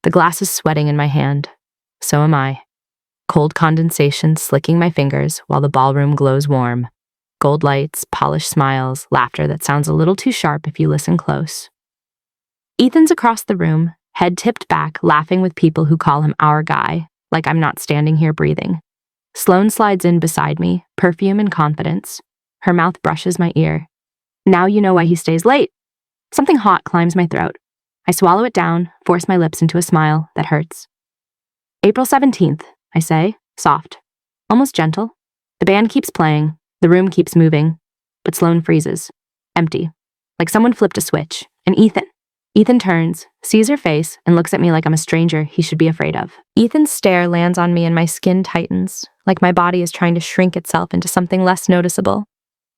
The glass is sweating in my hand. So am I. Cold condensation slicking my fingers while the ballroom glows warm. Gold lights, polished smiles, laughter that sounds a little too sharp if you listen close. Ethan's across the room, head tipped back, laughing with people who call him our guy, like I'm not standing here breathing. Sloane slides in beside me, perfume and confidence. Her mouth brushes my ear. Now you know why he stays late. Something hot climbs my throat. I swallow it down, force my lips into a smile that hurts. April 17th, I say, soft, almost gentle. The band keeps playing, the room keeps moving, but Sloane freezes, empty, like someone flipped a switch. And Ethan turns, sees her face, and looks at me like I'm a stranger he should be afraid of. Ethan's stare lands on me and my skin tightens, like my body is trying to shrink itself into something less noticeable.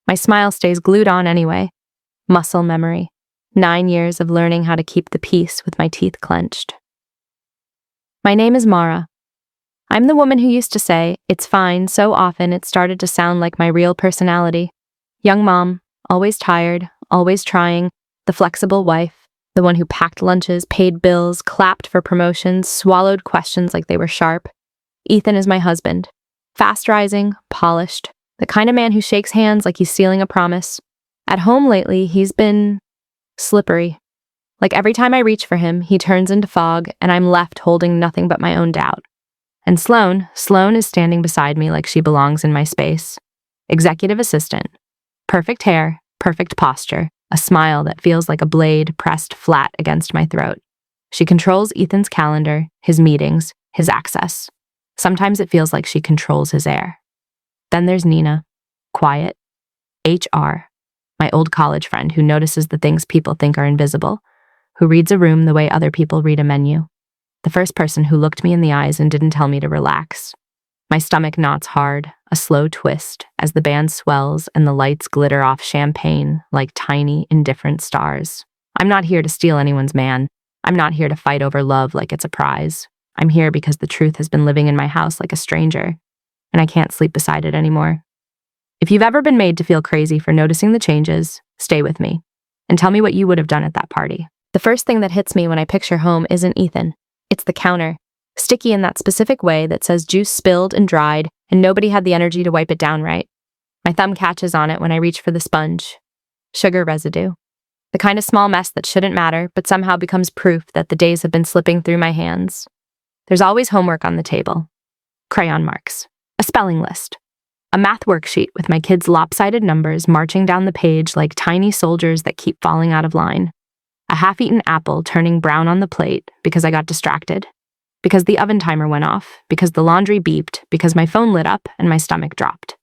My smile stays glued on anyway. Muscle memory. 9 years of learning how to keep the peace with my teeth clenched. My name is Mara. I'm the woman who used to say, "It's fine," so often it started to sound like my real personality. Young mom, always tired, always trying, the flexible wife, the one who packed lunches, paid bills, clapped for promotions, swallowed questions like they were sharp. Ethan is my husband. Fast rising, polished, the kind of man who shakes hands like he's sealing a promise. At home lately, he's been slippery. Like every time I reach for him, he turns into fog, and I'm left holding nothing but my own doubt. And Sloane is standing beside me like she belongs in my space. Executive assistant. Perfect hair, perfect posture, a smile that feels like a blade pressed flat against my throat. She controls Ethan's calendar, his meetings, his access. Sometimes it feels like she controls his air. Then there's Nina. Quiet. HR. My old college friend who notices the things people think are invisible, who reads a room the way other people read a menu. The first person who looked me in the eyes and didn't tell me to relax. My stomach knots hard, a slow twist, as the band swells and the lights glitter off champagne like tiny, indifferent stars. I'm not here to steal anyone's man. I'm not here to fight over love like it's a prize. I'm here because the truth has been living in my house like a stranger, and I can't sleep beside it anymore. If you've ever been made to feel crazy for noticing the changes, stay with me, and tell me what you would have done at that party. The first thing that hits me when I picture home isn't Ethan. It's the counter, sticky in that specific way that says juice spilled and dried, and nobody had the energy to wipe it down right. My thumb catches on it when I reach for the sponge. Sugar residue. The kind of small mess that shouldn't matter, but somehow becomes proof that the days have been slipping through my hands. There's always homework on the table. Crayon marks. A spelling list. A math worksheet with my kids' lopsided numbers marching down the page like tiny soldiers that keep falling out of line. A half-eaten apple turning brown on the plate because I got distracted. Because the oven timer went off. Because the laundry beeped. Because my phone lit up and my stomach dropped.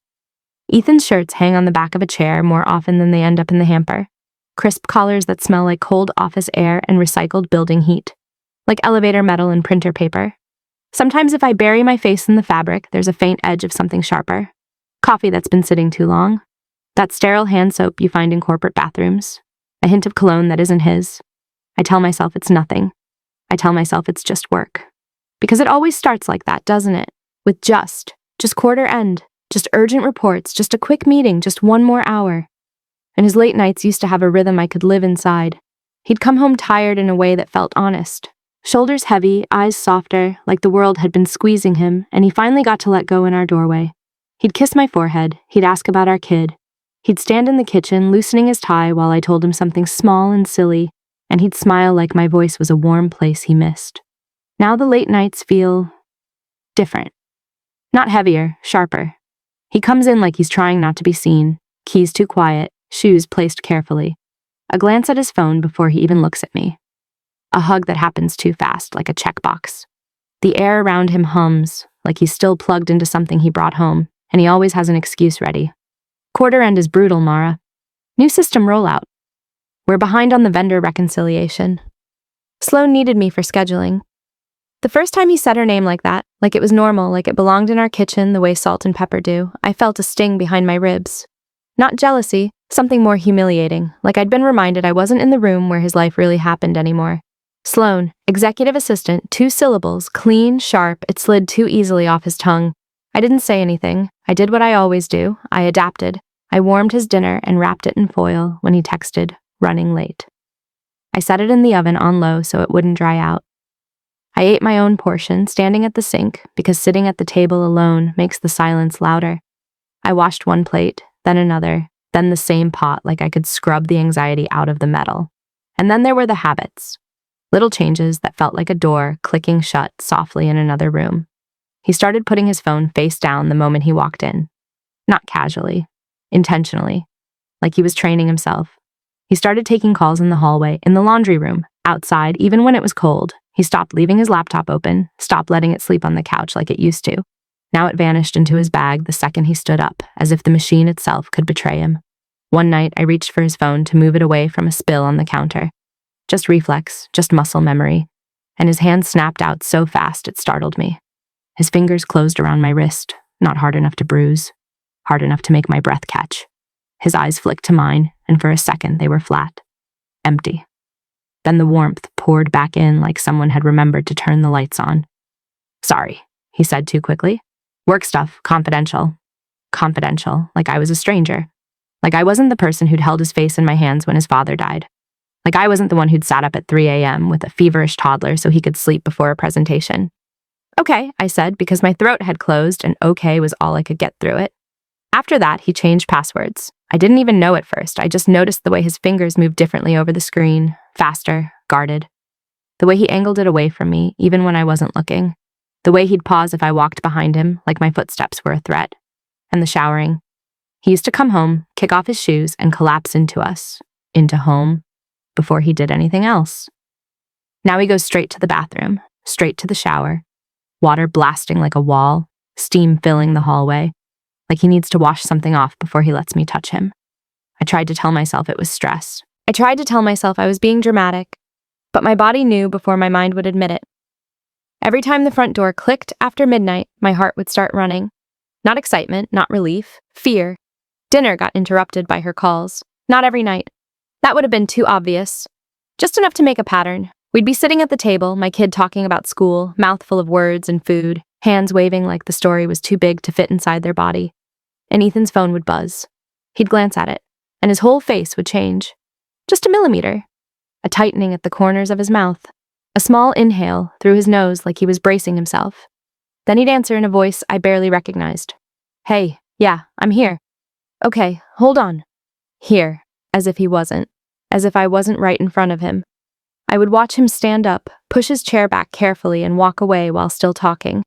Ethan's shirts hang on the back of a chair more often than they end up in the hamper. Crisp collars that smell like cold office air and recycled building heat. Like elevator metal and printer paper. Sometimes if I bury my face in the fabric, there's a faint edge of something sharper. Coffee that's been sitting too long. That sterile hand soap you find in corporate bathrooms. A hint of cologne that isn't his. I tell myself it's nothing. I tell myself it's just work. Because it always starts like that, doesn't it? With just quarter end, just urgent reports, just a quick meeting, just one more hour. And his late nights used to have a rhythm I could live inside. He'd come home tired in a way that felt honest. Shoulders heavy, eyes softer, like the world had been squeezing him, and he finally got to let go in our doorway. He'd kiss my forehead, he'd ask about our kid. He'd stand in the kitchen, loosening his tie while I told him something small and silly, and he'd smile like my voice was a warm place he missed. Now the late nights feel different. Not heavier, sharper. He comes in like he's trying not to be seen, keys too quiet, shoes placed carefully. A glance at his phone before he even looks at me. A hug that happens too fast, like a checkbox. The air around him hums, like he's still plugged into something he brought home, and he always has an excuse ready. Quarter end is brutal, Mara. New system rollout. We're behind on the vendor reconciliation. Sloane needed me for scheduling. The first time he said her name like that, like it was normal, like it belonged in our kitchen the way salt and pepper do, I felt a sting behind my ribs. Not jealousy, something more humiliating, like I'd been reminded I wasn't in the room where his life really happened anymore. Sloane, executive assistant, 2 syllables, clean, sharp, it slid too easily off his tongue. I didn't say anything. I did what I always do. I adapted. I warmed his dinner and wrapped it in foil when he texted, running late. I set it in the oven on low so it wouldn't dry out. I ate my own portion, standing at the sink, because sitting at the table alone makes the silence louder. I washed one plate, then another, then the same pot like I could scrub the anxiety out of the metal. And then there were the habits. Little changes that felt like a door clicking shut softly in another room. He started putting his phone face down the moment he walked in. Not casually, intentionally, like he was training himself. He started taking calls in the hallway, in the laundry room, outside, even when it was cold. He stopped leaving his laptop open, stopped letting it sleep on the couch like it used to. Now it vanished into his bag the second he stood up, as if the machine itself could betray him. One night, I reached for his phone to move it away from a spill on the counter. Just reflex, just muscle memory. And his hand snapped out so fast it startled me. His fingers closed around my wrist, not hard enough to bruise, hard enough to make my breath catch. His eyes flicked to mine, and for a second they were flat. Empty. Then the warmth poured back in like someone had remembered to turn the lights on. "Sorry," he said too quickly. "Work stuff, confidential." Confidential, like I was a stranger. Like I wasn't the person who'd held his face in my hands when his father died. Like I wasn't the one who'd sat up at 3 a.m. with a feverish toddler so he could sleep before a presentation. "Okay," I said, because my throat had closed and okay was all I could get through it. After that, he changed passwords. I didn't even know at first. I just noticed the way his fingers moved differently over the screen, faster, guarded. The way he angled it away from me, even when I wasn't looking. The way he'd pause if I walked behind him, like my footsteps were a threat. And the showering. He used to come home, kick off his shoes, and collapse into us, into home, before he did anything else. Now he goes straight to the bathroom, straight to the shower, water blasting like a wall, steam filling the hallway, like he needs to wash something off before he lets me touch him. I tried to tell myself it was stress. I tried to tell myself I was being dramatic, but my body knew before my mind would admit it. Every time the front door clicked after midnight, my heart would start running. Not excitement, not relief, fear. Dinner got interrupted by her calls. Not every night. That would have been too obvious. Just enough to make a pattern. We'd be sitting at the table, my kid talking about school, mouth full of words and food, hands waving like the story was too big to fit inside their body. And Ethan's phone would buzz. He'd glance at it, and his whole face would change. Just a millimeter. A tightening at the corners of his mouth. A small inhale through his nose like he was bracing himself. Then he'd answer in a voice I barely recognized. "Hey, yeah, I'm here." "Okay, hold on." Here, as if he wasn't. As if I wasn't right in front of him. I would watch him stand up, push his chair back carefully and walk away while still talking.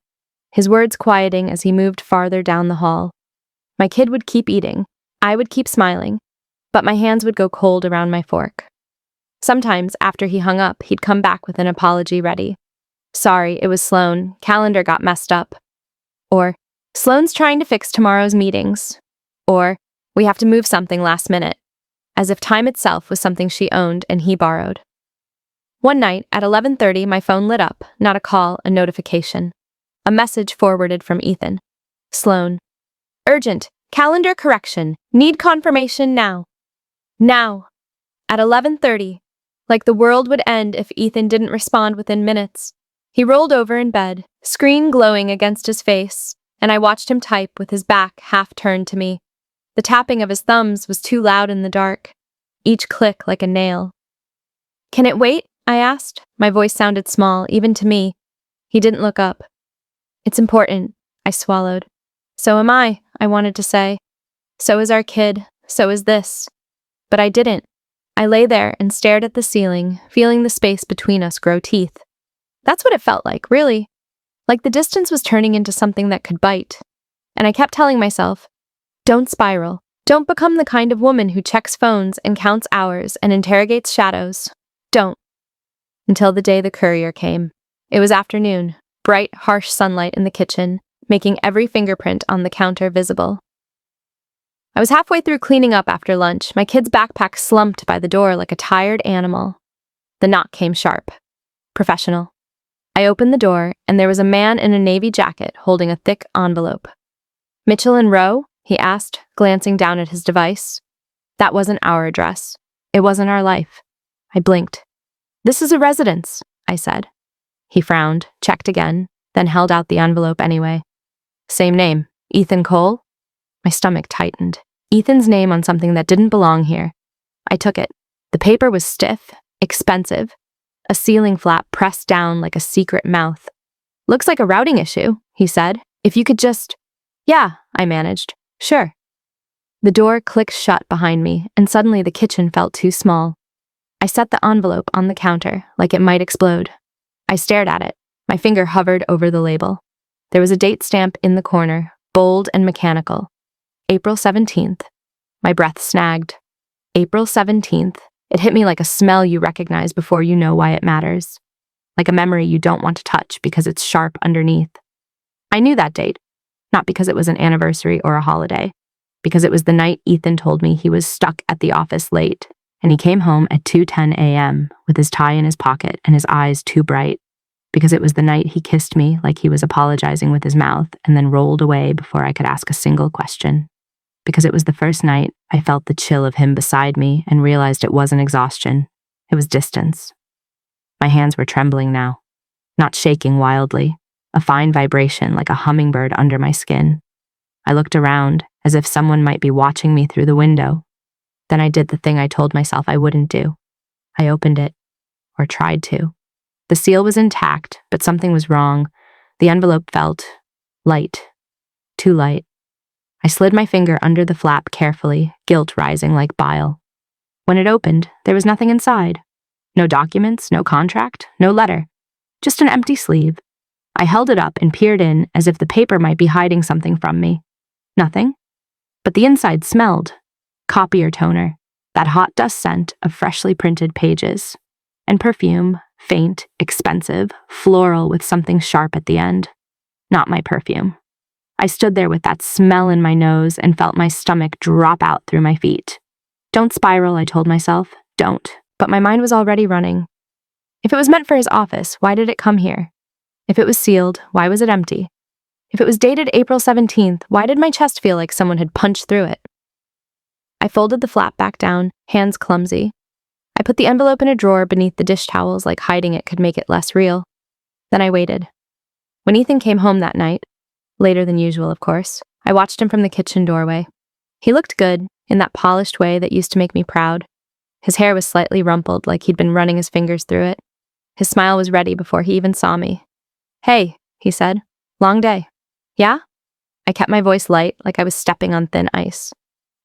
His words quieting as he moved farther down the hall. My kid would keep eating. I would keep smiling. But my hands would go cold around my fork. Sometimes, after he hung up, he'd come back with an apology ready. "Sorry, it was Sloan. Calendar got messed up." Or, "Sloan's trying to fix tomorrow's meetings." Or, "We have to move something last minute." As if time itself was something she owned and he borrowed. One night, at 11:30, my phone lit up, not a call, a notification. A message forwarded from Ethan. "Sloan. Urgent. Calendar correction. Need confirmation now." Now. At 11:30. Like the world would end if Ethan didn't respond within minutes. He rolled over in bed, screen glowing against his face, and I watched him type with his back half turned to me. The tapping of his thumbs was too loud in the dark, each click like a nail. "Can it wait?" I asked. My voice sounded small, even to me. He didn't look up. "It's important," I swallowed. "So am I wanted to say. So is our kid, so is this." But I didn't. I lay there and stared at the ceiling, feeling the space between us grow teeth. That's what it felt like, really. Like the distance was turning into something that could bite. And I kept telling myself, don't spiral. Don't become the kind of woman who checks phones and counts hours and interrogates shadows. Don't. Until the day the courier came. It was afternoon, bright, harsh sunlight in the kitchen, making every fingerprint on the counter visible. I was halfway through cleaning up after lunch, my kid's backpack slumped by the door like a tired animal. The knock came sharp. Professional. I opened the door, and there was a man in a navy jacket holding a thick envelope. "Mitchell and Rowe?" he asked, glancing down at his device. That wasn't our address. It wasn't our life. I blinked. "This is a residence," I said. He frowned, checked again, then held out the envelope anyway. "Same name, Ethan Cole?" My stomach tightened. Ethan's name on something that didn't belong here. I took it. The paper was stiff, expensive. a ceiling flap pressed down like a secret mouth. "Looks like a routing issue," he said. "If you could just—" "Yeah," I managed. "Sure." The door clicked shut behind me, and suddenly the kitchen felt too small. I set the envelope on the counter, like it might explode. I stared at it. My finger hovered over the label. There was a date stamp in the corner, bold and mechanical. April 17th. My breath snagged. April 17th. It hit me like a smell you recognize before you know why it matters. Like a memory you don't want to touch because it's sharp underneath. I knew that date, not because it was an anniversary or a holiday, because it was the night Ethan told me he was stuck at the office late, and he came home at 2:10 a.m. with his tie in his pocket and his eyes too bright, because it was the night he kissed me like he was apologizing with his mouth and then rolled away before I could ask a single question, because it was the first night I felt the chill of him beside me and realized it wasn't exhaustion, it was distance. My hands were trembling now, not shaking wildly, a fine vibration like a hummingbird under my skin. I looked around as if someone might be watching me through the window. Then I did the thing I told myself I wouldn't do. I opened it, or tried to. The seal was intact, but something was wrong. The envelope felt light, too light. I slid my finger under the flap carefully, guilt rising like bile. When it opened, there was nothing inside. No documents, no contract, no letter. Just an empty sleeve. I held it up and peered in as if the paper might be hiding something from me. Nothing. But the inside smelled. Copier toner, that hot dust scent of freshly printed pages. And perfume, faint, expensive, floral with something sharp at the end. Not my perfume. I stood there with that smell in my nose and felt my stomach drop out through my feet. Don't spiral, I told myself. Don't. But my mind was already running. If it was meant for his office, why did it come here? If it was sealed, why was it empty? If it was dated April 17th, why did my chest feel like someone had punched through it? I folded the flap back down, hands clumsy. I put the envelope in a drawer beneath the dish towels like hiding it could make it less real. Then I waited. When Ethan came home that night, later than usual, of course, I watched him from the kitchen doorway. He looked good, in that polished way that used to make me proud. His hair was slightly rumpled, like he'd been running his fingers through it. His smile was ready before he even saw me. "Hey," he said. "Long day." "Yeah?" I kept my voice light, like I was stepping on thin ice.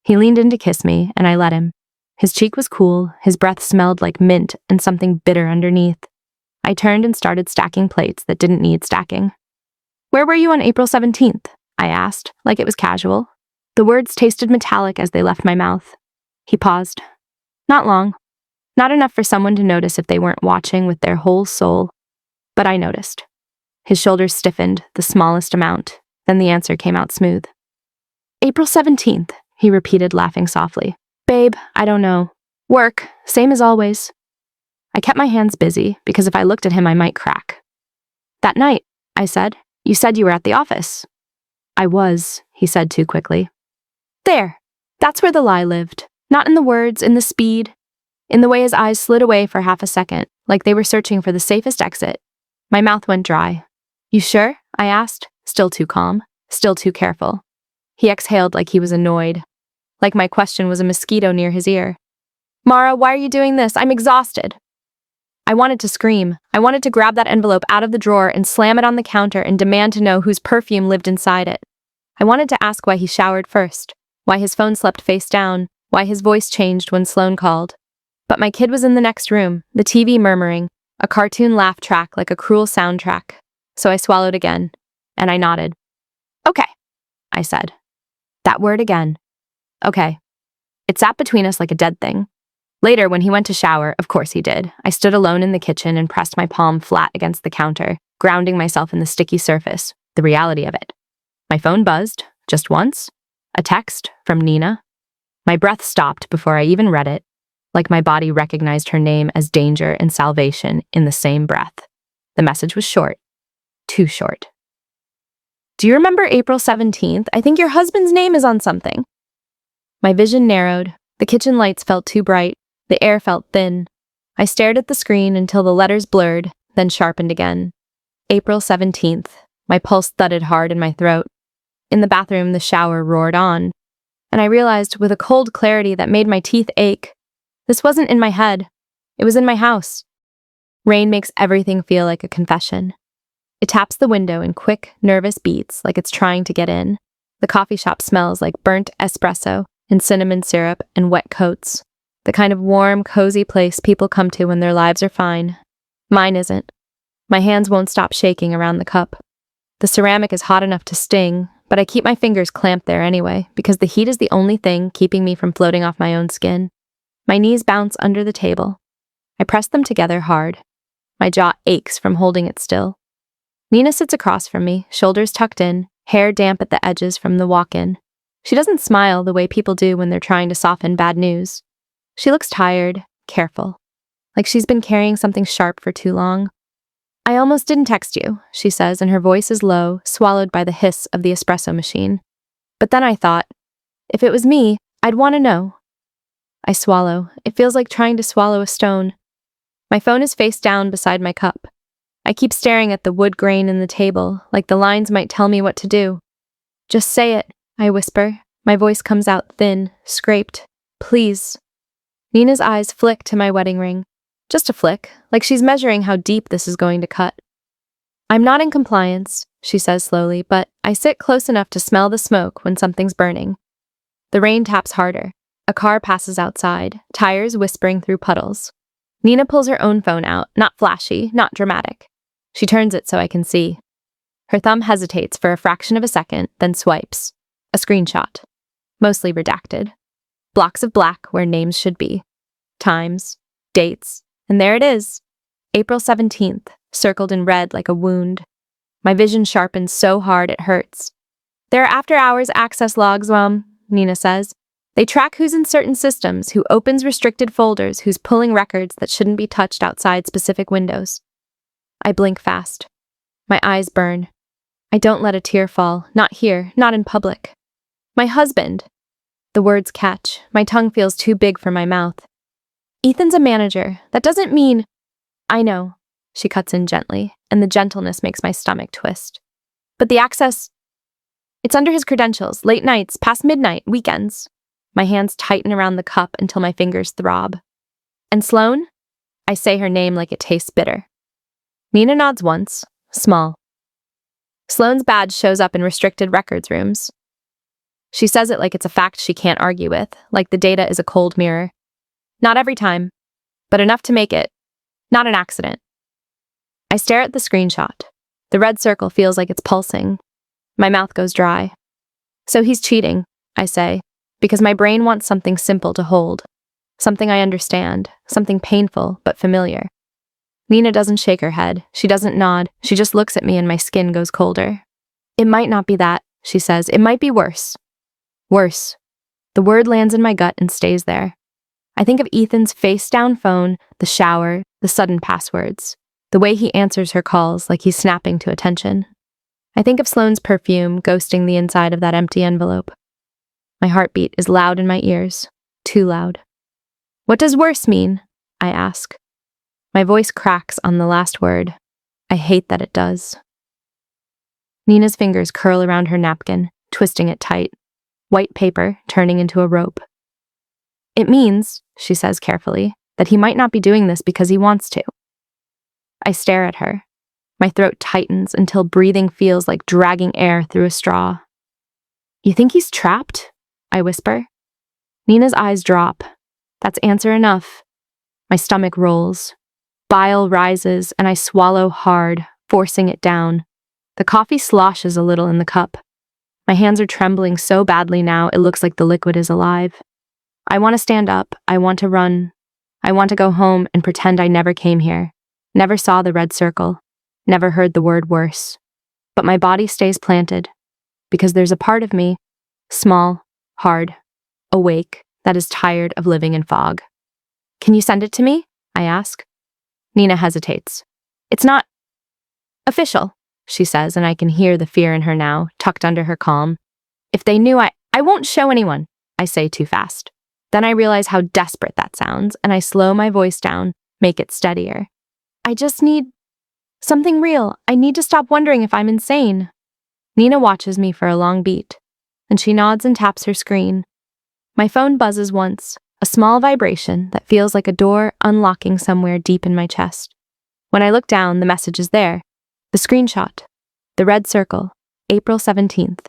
He leaned in to kiss me, and I let him. His cheek was cool, his breath smelled like mint and something bitter underneath. I turned and started stacking plates that didn't need stacking. "Where were you on April 17th? I asked, like it was casual. The words tasted metallic as they left my mouth. He paused. Not long. Not enough for someone to notice if they weren't watching with their whole soul. But I noticed. His shoulders stiffened, the smallest amount. Then the answer came out smooth. "April 17th, he repeated, laughing softly. "Babe, I don't know. Work, same as always." I kept my hands busy, because if I looked at him I might crack. "That night," I said, "you said you were at the office." "I was," he said too quickly. There. That's where the lie lived. Not in the words, in the speed. In the way his eyes slid away for half a second, like they were searching for the safest exit. My mouth went dry. "You sure?" I asked, still too calm, still too careful. He exhaled like he was annoyed. Like my question was a mosquito near his ear. "Mara, why are you doing this? I'm exhausted." I wanted to scream. I wanted to grab that envelope out of the drawer and slam it on the counter and demand to know whose perfume lived inside it. I wanted to ask why he showered first, why his phone slept face down, why his voice changed when Sloane called. But my kid was in the next room, the TV murmuring, a cartoon laugh track like a cruel soundtrack. So I swallowed again, and I nodded. "Okay," I said. That word again. "Okay." It sat between us like a dead thing. Later, when he went to shower, of course he did, I stood alone in the kitchen and pressed my palm flat against the counter, grounding myself in the sticky surface, the reality of it. My phone buzzed, just once. A text from Nina. My breath stopped before I even read it, like my body recognized her name as danger and salvation in the same breath. The message was short. Too short. "Do you remember April 17th? I think your husband's name is on something." My vision narrowed. The kitchen lights felt too bright. The air felt thin. I stared at the screen until the letters blurred, then sharpened again. April 17th. My pulse thudded hard in my throat. In the bathroom, the shower roared on. And I realized, with a cold clarity that made my teeth ache, this wasn't in my head. It was in my house. Rain makes everything feel like a confession. It taps the window in quick, nervous beats like it's trying to get in. The coffee shop smells like burnt espresso and cinnamon syrup and wet coats. The kind of warm, cozy place people come to when their lives are fine. Mine isn't. My hands won't stop shaking around the cup. The ceramic is hot enough to sting, but I keep my fingers clamped there anyway, because the heat is the only thing keeping me from floating off my own skin. My knees bounce under the table. I press them together hard. My jaw aches from holding it still. Nina sits across from me, shoulders tucked in, hair damp at the edges from the walk-in. She doesn't smile the way people do when they're trying to soften bad news. She looks tired, careful, like she's been carrying something sharp for too long. I almost didn't text you, she says, and her voice is low, swallowed by the hiss of the espresso machine. But then I thought, if it was me, I'd want to know. I swallow. It feels like trying to swallow a stone. My phone is face down beside my cup. I keep staring at the wood grain in the table, like the lines might tell me what to do. Just say it, I whisper. My voice comes out thin, scraped. Please. Nina's eyes flick to my wedding ring. Just a flick, like she's measuring how deep this is going to cut. I'm not in compliance, she says slowly, but I sit close enough to smell the smoke when something's burning. The rain taps harder. A car passes outside, tires whispering through puddles. Nina pulls her own phone out, not flashy, not dramatic. She turns it so I can see. Her thumb hesitates for a fraction of a second, then swipes. A screenshot. Mostly redacted. Blocks of black where names should be. Times. Dates. And there it is. April 17th, circled in red like a wound. My vision sharpens so hard it hurts. There are after-hours access logs, Nina says. They track who's in certain systems, who opens restricted folders, who's pulling records that shouldn't be touched outside specific windows. I blink fast. My eyes burn. I don't let a tear fall, not here, not in public. My husband. The words catch. My tongue feels too big for my mouth. Ethan's a manager. That doesn't mean... I know. She cuts in gently, and the gentleness makes my stomach twist. But the access... It's under his credentials, late nights, past midnight, weekends. My hands tighten around the cup until my fingers throb. And Sloan? I say her name like it tastes bitter. Nina nods once, small. Sloane's badge shows up in restricted records rooms. She says it like it's a fact she can't argue with, like the data is a cold mirror. Not every time, but enough to make it not an accident. I stare at the screenshot. The red circle feels like it's pulsing. My mouth goes dry. So he's cheating, I say, because my brain wants something simple to hold. Something I understand, something painful but familiar. Nina doesn't shake her head. She doesn't nod. She just looks at me and my skin goes colder. It might not be that, she says. It might be worse. Worse. The word lands in my gut and stays there. I think of Ethan's face-down phone, the shower, the sudden passwords, the way he answers her calls like he's snapping to attention. I think of Sloane's perfume ghosting the inside of that empty envelope. My heartbeat is loud in my ears, too loud. What does worse mean? I ask. My voice cracks on the last word. I hate that it does. Nina's fingers curl around her napkin, twisting it tight. White paper turning into a rope. It means, she says carefully, that he might not be doing this because he wants to. I stare at her. My throat tightens until breathing feels like dragging air through a straw. You think he's trapped? I whisper. Nina's eyes drop. That's answer enough. My stomach rolls. Bile rises, and I swallow hard, forcing it down. The coffee sloshes a little in the cup. My hands are trembling so badly now it looks like the liquid is alive. I want to stand up. I want to run. I want to go home and pretend I never came here, never saw the red circle, never heard the word worse. But my body stays planted, because there's a part of me, small, hard, awake, that is tired of living in fog. Can you send it to me? I ask. Nina hesitates. It's not official, she says, and I can hear the fear in her now, tucked under her calm. If they knew I won't show anyone, I say too fast. Then I realize how desperate that sounds, and I slow my voice down, make it steadier. I just need something real. I need to stop wondering if I'm insane. Nina watches me for a long beat, and she nods and taps her screen. My phone buzzes once, a small vibration that feels like a door unlocking somewhere deep in my chest. When I look down, the message is there. The screenshot. The red circle. April 17th.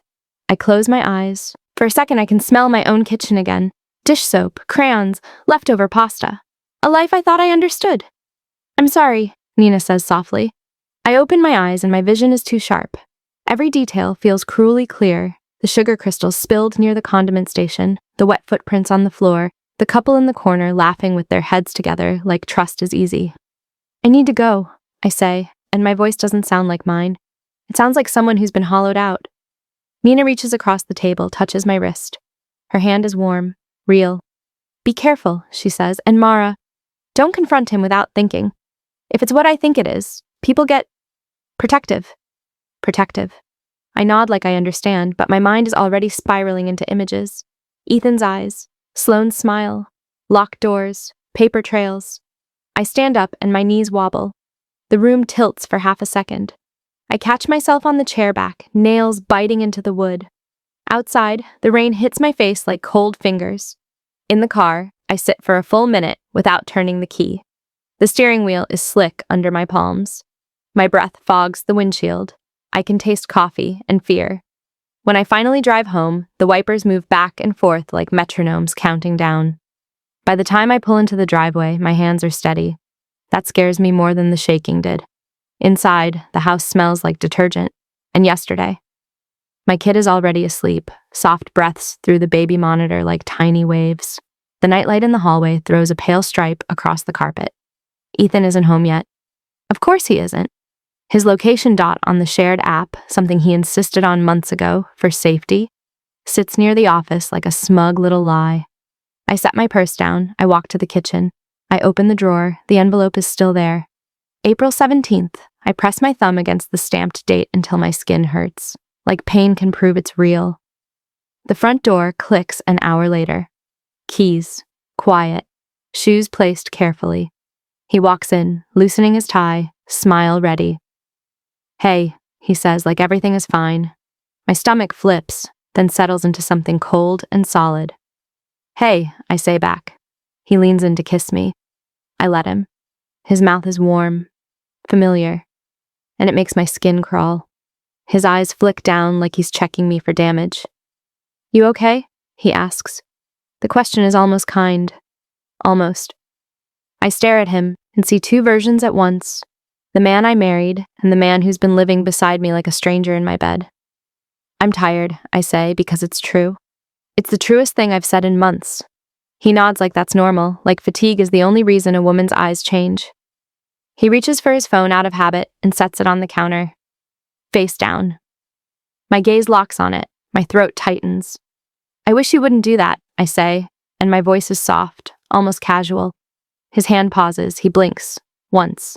I close my eyes. For a second, I can smell my own kitchen again. Dish soap, crayons, leftover pasta. A life I thought I understood. I'm sorry, Nina says softly. I open my eyes and my vision is too sharp. Every detail feels cruelly clear. The sugar crystals spilled near the condiment station, the wet footprints on the floor, the couple in the corner laughing with their heads together like trust is easy. I need to go, I say, and my voice doesn't sound like mine. It sounds like someone who's been hollowed out. Nina reaches across the table, touches my wrist. Her hand is warm, real. Be careful, she says, and Mara, don't confront him without thinking. If it's what I think it is, people get protective. Protective. I nod like I understand, but my mind is already spiraling into images. Ethan's eyes, Sloane's smile, locked doors, paper trails. I stand up and my knees wobble. The room tilts for half a second. I catch myself on the chair back, nails biting into the wood. Outside, the rain hits my face like cold fingers. In the car, I sit for a full minute without turning the key. The steering wheel is slick under my palms. My breath fogs the windshield. I can taste coffee and fear. When I finally drive home, the wipers move back and forth like metronomes counting down. By the time I pull into the driveway, my hands are steady. That scares me more than the shaking did. Inside, the house smells like detergent. And yesterday. My kid is already asleep, soft breaths through the baby monitor like tiny waves. The nightlight in the hallway throws a pale stripe across the carpet. Ethan isn't home yet. Of course he isn't. His location dot on the shared app, something he insisted on months ago for safety, sits near the office like a smug little lie. I set my purse down. I walk to the kitchen. I open the drawer. The envelope is still there. April 17th. I press my thumb against the stamped date until my skin hurts, like pain can prove it's real. The front door clicks an hour later. Keys. Quiet. Shoes placed carefully. He walks in, loosening his tie, smile ready. Hey, he says, like everything is fine. My stomach flips, then settles into something cold and solid. Hey, I say back. He leans in to kiss me. I let him. His mouth is warm, familiar, and it makes my skin crawl. His eyes flick down like he's checking me for damage. You okay? He asks. The question is almost kind. Almost. I stare at him and see two versions at once. The man I married, and the man who's been living beside me like a stranger in my bed. I'm tired, I say, because it's true. It's the truest thing I've said in months. He nods like that's normal, like fatigue is the only reason a woman's eyes change. He reaches for his phone out of habit and sets it on the counter. Face down. My gaze locks on it, my throat tightens. I wish you wouldn't do that, I say, and my voice is soft, almost casual. His hand pauses, he blinks. Once.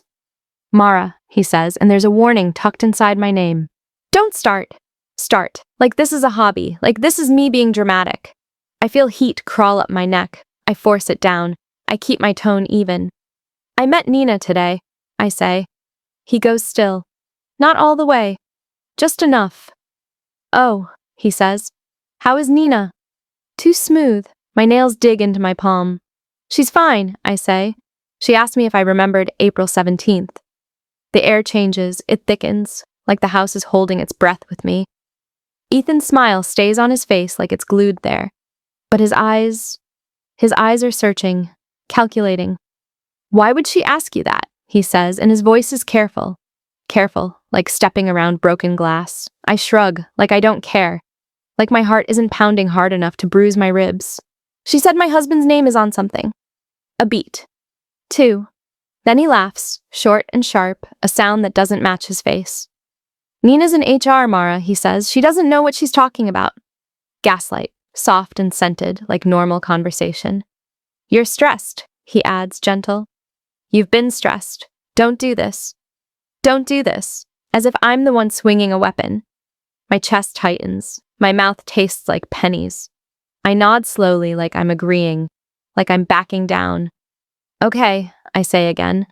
Mara, he says, and there's a warning tucked inside my name. Don't start. Start. Like this is a hobby. Like this is me being dramatic. I feel heat crawl up my neck. I force it down. I keep my tone even. I met Nina today, I say. He goes still. Not all the way. Just enough. Oh, he says. How is Nina? Too smooth. My nails dig into my palm. She's fine, I say. She asked me if I remembered April 17th. The air changes, it thickens, like the house is holding its breath with me. Ethan's smile stays on his face like it's glued there. But his eyes are searching, calculating. Why would she ask you that? He says, and his voice is careful. Careful, like stepping around broken glass. I shrug, like I don't care. Like my heart isn't pounding hard enough to bruise my ribs. She said my husband's name is on something. A beat. 2. Then he laughs, short and sharp, a sound that doesn't match his face. Nina's in HR, Mara, he says. She doesn't know what she's talking about. Gaslight, soft and scented, like normal conversation. You're stressed, he adds, gentle. You've been stressed. Don't do this. Don't do this. As if I'm the one swinging a weapon. My chest tightens. My mouth tastes like pennies. I nod slowly like I'm agreeing, like I'm backing down. Okay, I say again.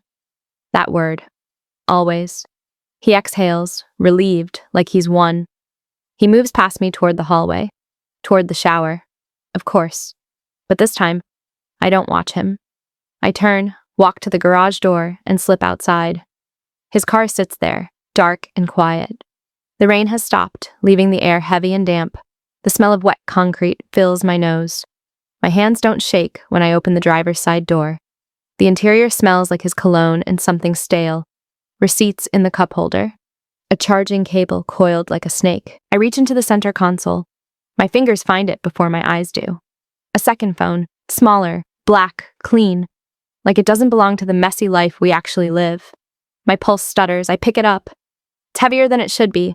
That word. Always. He exhales, relieved, like he's won. He moves past me toward the hallway, toward the shower. Of course. But this time, I don't watch him. I turn, walk to the garage door, and slip outside. His car sits there, dark and quiet. The rain has stopped, leaving the air heavy and damp. The smell of wet concrete fills my nose. My hands don't shake when I open the driver's side door. The interior smells like his cologne and something stale. Receipts in the cup holder. A charging cable coiled like a snake. I reach into the center console. My fingers find it before my eyes do. A second phone, smaller, black, clean, like it doesn't belong to the messy life we actually live. My pulse stutters. I pick it up. It's heavier than it should be.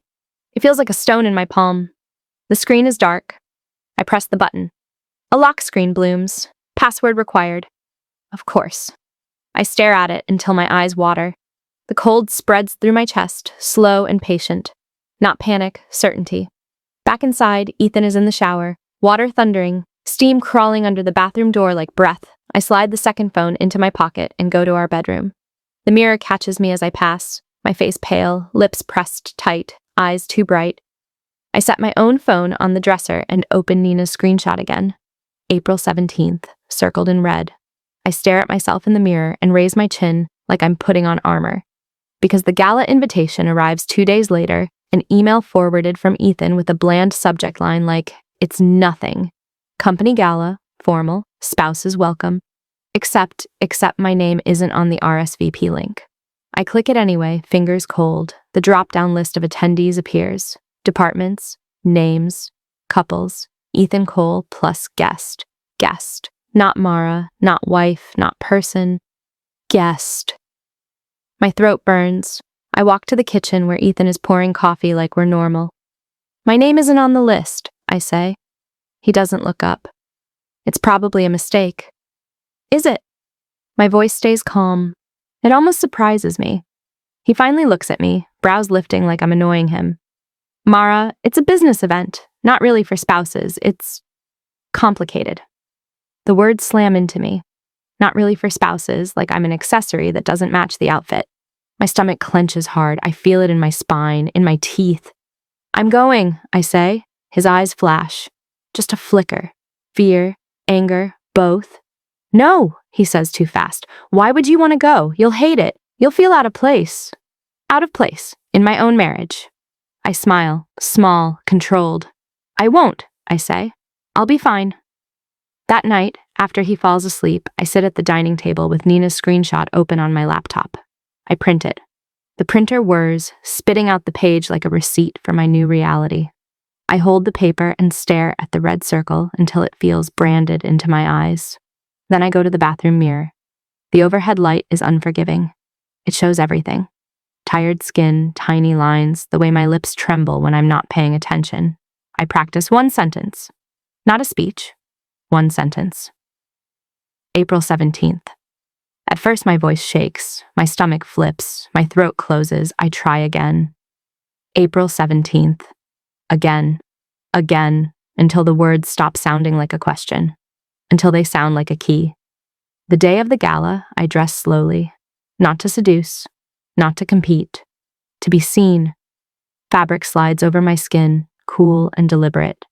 It feels like a stone in my palm. The screen is dark. I press the button. A lock screen blooms. Password required. Of course. I stare at it until my eyes water. The cold spreads through my chest, slow and patient. Not panic, certainty. Back inside, Ethan is in the shower, water thundering, steam crawling under the bathroom door like breath. I slide the second phone into my pocket and go to our bedroom. The mirror catches me as I pass, my face pale, lips pressed tight, eyes too bright. I set my own phone on the dresser and open Nina's screenshot again. April 17th, circled in red. I stare at myself in the mirror and raise my chin like I'm putting on armor. Because the gala invitation arrives 2 days later, an email forwarded from Ethan with a bland subject line like, "It's nothing. Company gala, formal, spouses welcome. Except my name isn't on the RSVP link." I click it anyway, fingers cold. The drop-down list of attendees appears. Departments, names, couples, Ethan Cole plus guest. Guest. Not Mara, not wife, not person. Guest. My throat burns. I walk to the kitchen where Ethan is pouring coffee like we're normal. "My name isn't on the list," I say. He doesn't look up. It's probably a mistake. "Is it?" My voice stays calm. It almost surprises me. He finally looks at me, brows lifting like I'm annoying him. "Mara, it's a business event, not really for spouses. It's complicated." The words slam into me. Not really for spouses, like I'm an accessory that doesn't match the outfit. My stomach clenches hard. I feel it in my spine, in my teeth. "I'm going," I say. His eyes flash. Just a flicker. Fear, anger, both. "No," he says too fast. "Why would you want to go? You'll hate it. You'll feel out of place." Out of place, in my own marriage. I smile, small, controlled. "I won't," I say. "I'll be fine." That night, after he falls asleep, I sit at the dining table with Nina's screenshot open on my laptop. I print it. The printer whirs, spitting out the page like a receipt for my new reality. I hold the paper and stare at the red circle until it feels branded into my eyes. Then I go to the bathroom mirror. The overhead light is unforgiving. It shows everything. Tired skin, tiny lines, the way my lips tremble when I'm not paying attention. I practice one sentence. Not a speech. One sentence. April 17th. At first my voice shakes, my stomach flips, my throat closes. I try again. April 17th. Again. Again, until the words stop sounding like a question. Until they sound like a key. The day of the gala, I dress slowly. Not to seduce. Not to compete. To be seen. Fabric slides over my skin, cool and deliberate.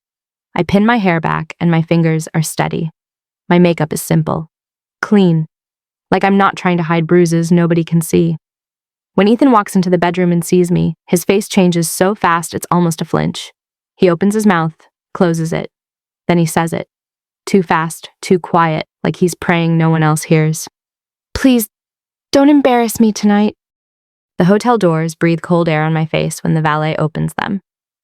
I pin my hair back and my fingers are steady. My makeup is simple. Clean. Like I'm not trying to hide bruises nobody can see. When Ethan walks into the bedroom and sees me, his face changes so fast it's almost a flinch. He opens his mouth, closes it. Then he says it. Too fast, too quiet, like he's praying no one else hears. "Please, don't embarrass me tonight." The hotel doors breathe cold air on my face when the valet opens them,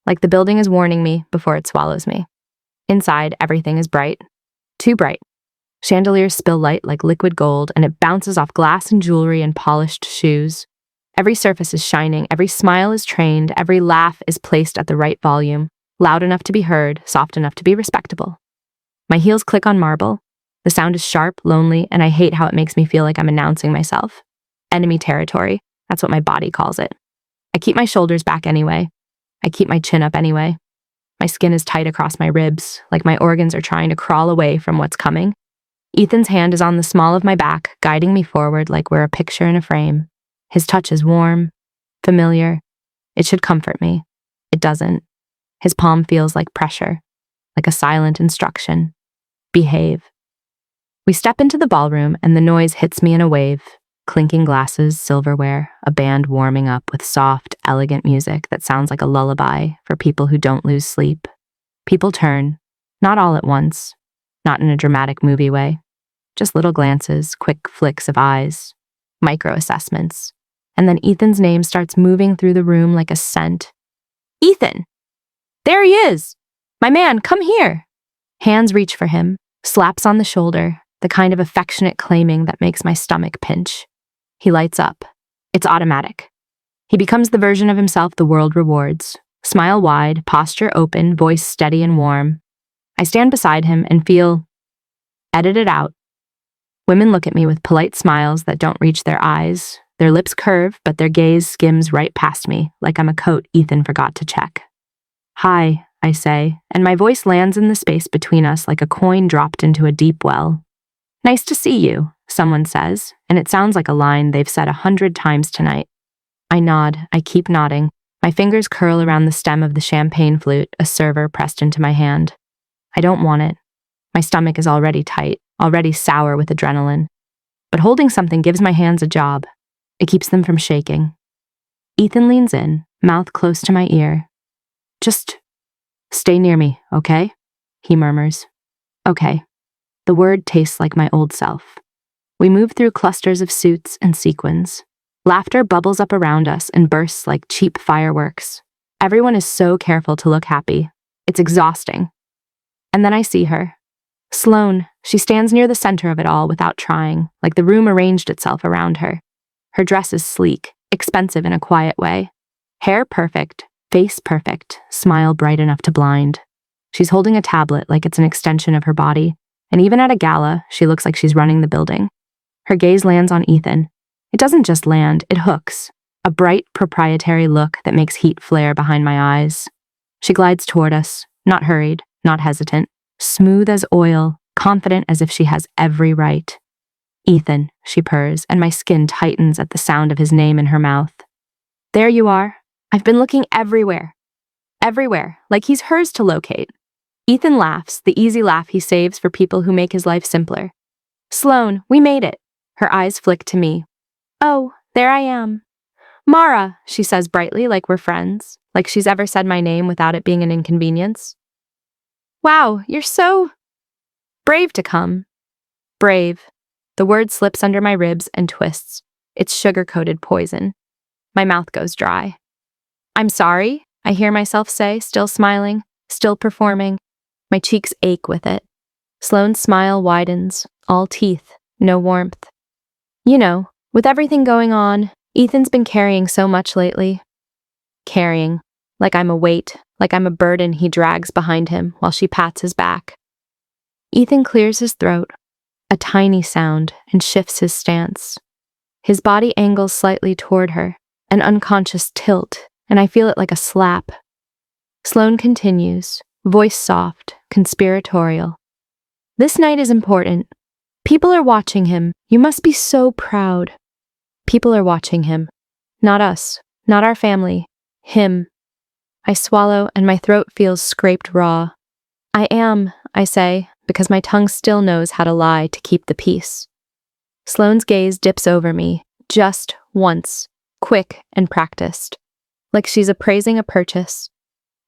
like the building is warning me before it swallows me. Inside, everything is bright. Too bright. Chandeliers spill light like liquid gold, and it bounces off glass and jewelry and polished shoes. Every surface is shining, every smile is trained, every laugh is placed at the right volume, loud enough to be heard, soft enough to be respectable. My heels click on marble. The sound is sharp, lonely, and I hate how it makes me feel like I'm announcing myself. Enemy territory, that's what my body calls it. I keep my shoulders back anyway. I keep my chin up anyway. My skin is tight across my ribs, like my organs are trying to crawl away from what's coming. Ethan's hand is on the small of my back, guiding me forward like we're a picture in a frame. His touch is warm, familiar. It should comfort me. It doesn't. His palm feels like pressure, like a silent instruction. Behave. We step into the ballroom and the noise hits me in a wave. Clinking glasses, silverware, a band warming up with soft, elegant music that sounds like a lullaby for people who don't lose sleep. People turn, not all at once, not in a dramatic movie way, just little glances, quick flicks of eyes, micro-assessments. And then Ethan's name starts moving through the room like a scent. Ethan! There he is! My man, come here! Hands reach for him, slaps on the shoulder, the kind of affectionate claiming that makes my stomach pinch. He lights up. It's automatic. He becomes the version of himself the world rewards. Smile wide, posture open, voice steady and warm. I stand beside him and feel edited out. Women look at me with polite smiles that don't reach their eyes. Their lips curve, but their gaze skims right past me, like I'm a coat Ethan forgot to check. Hi, I say, and my voice lands in the space between us like a coin dropped into a deep well. Nice to see you, someone says, and it sounds like a line they've said 100 times tonight. I nod, I keep nodding. My fingers curl around the stem of the champagne flute, a server pressed into my hand. I don't want it. My stomach is already tight, already sour with adrenaline. But holding something gives my hands a job. It keeps them from shaking. Ethan leans in, mouth close to my ear. Just stay near me, okay? He murmurs. Okay. The word tastes like my old self. We move through clusters of suits and sequins. Laughter bubbles up around us and bursts like cheap fireworks. Everyone is so careful to look happy. It's exhausting. And then I see her. Sloane. She stands near the center of it all without trying, like the room arranged itself around her. Her dress is sleek, expensive in a quiet way. Hair perfect, face perfect, smile bright enough to blind. She's holding a tablet like it's an extension of her body, and even at a gala, she looks like she's running the building. Her gaze lands on Ethan. It doesn't just land, it hooks. A bright, proprietary look that makes heat flare behind my eyes. She glides toward us, not hurried, not hesitant, smooth as oil, confident as if she has every right. Ethan, she purrs, and my skin tightens at the sound of his name in her mouth. There you are. I've been looking everywhere. Everywhere, like he's hers to locate. Ethan laughs, the easy laugh he saves for people who make his life simpler. Sloane, we made it. Her eyes flick to me. Oh, there I am. Mara, she says brightly, like we're friends, like she's ever said my name without it being an inconvenience. Wow, you're so brave to come. Brave. The word slips under my ribs and twists. It's sugar-coated poison. My mouth goes dry. I'm sorry, I hear myself say, still smiling, still performing. My cheeks ache with it. Sloane's smile widens, all teeth, no warmth. You know, with everything going on, Ethan's been carrying so much lately. Carrying, like I'm a weight, like I'm a burden he drags behind him while she pats his back. Ethan clears his throat, a tiny sound, and shifts his stance. His body angles slightly toward her, an unconscious tilt, and I feel it like a slap. Sloane continues, voice soft, conspiratorial. This night is important. People are watching him. You must be so proud. People are watching him. Not us, not our family. Him. I swallow and my throat feels scraped raw. I am, I say, because my tongue still knows how to lie to keep the peace. Sloane's gaze dips over me, just once, quick and practiced, like she's appraising a purchase.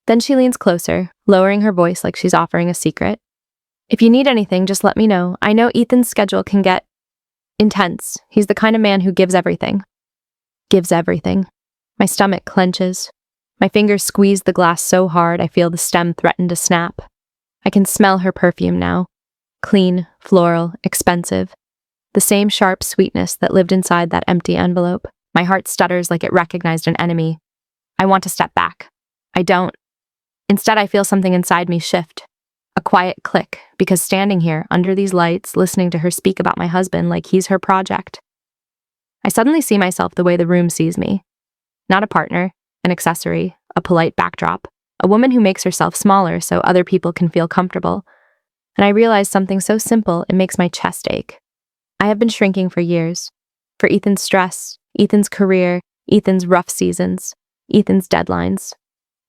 Then she leans closer, lowering her voice like she's offering a secret. If you need anything, just let me know. I know Ethan's schedule can get intense. He's the kind of man who gives everything. Gives everything. My stomach clenches. My fingers squeeze the glass so hard I feel the stem threaten to snap. I can smell her perfume now. Clean, floral, expensive. The same sharp sweetness that lived inside that empty envelope. My heart stutters like it recognized an enemy. I want to step back. I don't. Instead, I feel something inside me shift. A quiet click, because standing here, under these lights, listening to her speak about my husband like he's her project. I suddenly see myself the way the room sees me. Not a partner, an accessory, a polite backdrop, a woman who makes herself smaller so other people can feel comfortable. And I realize something so simple it makes my chest ache. I have been shrinking for years. For Ethan's stress, Ethan's career, Ethan's rough seasons, Ethan's deadlines.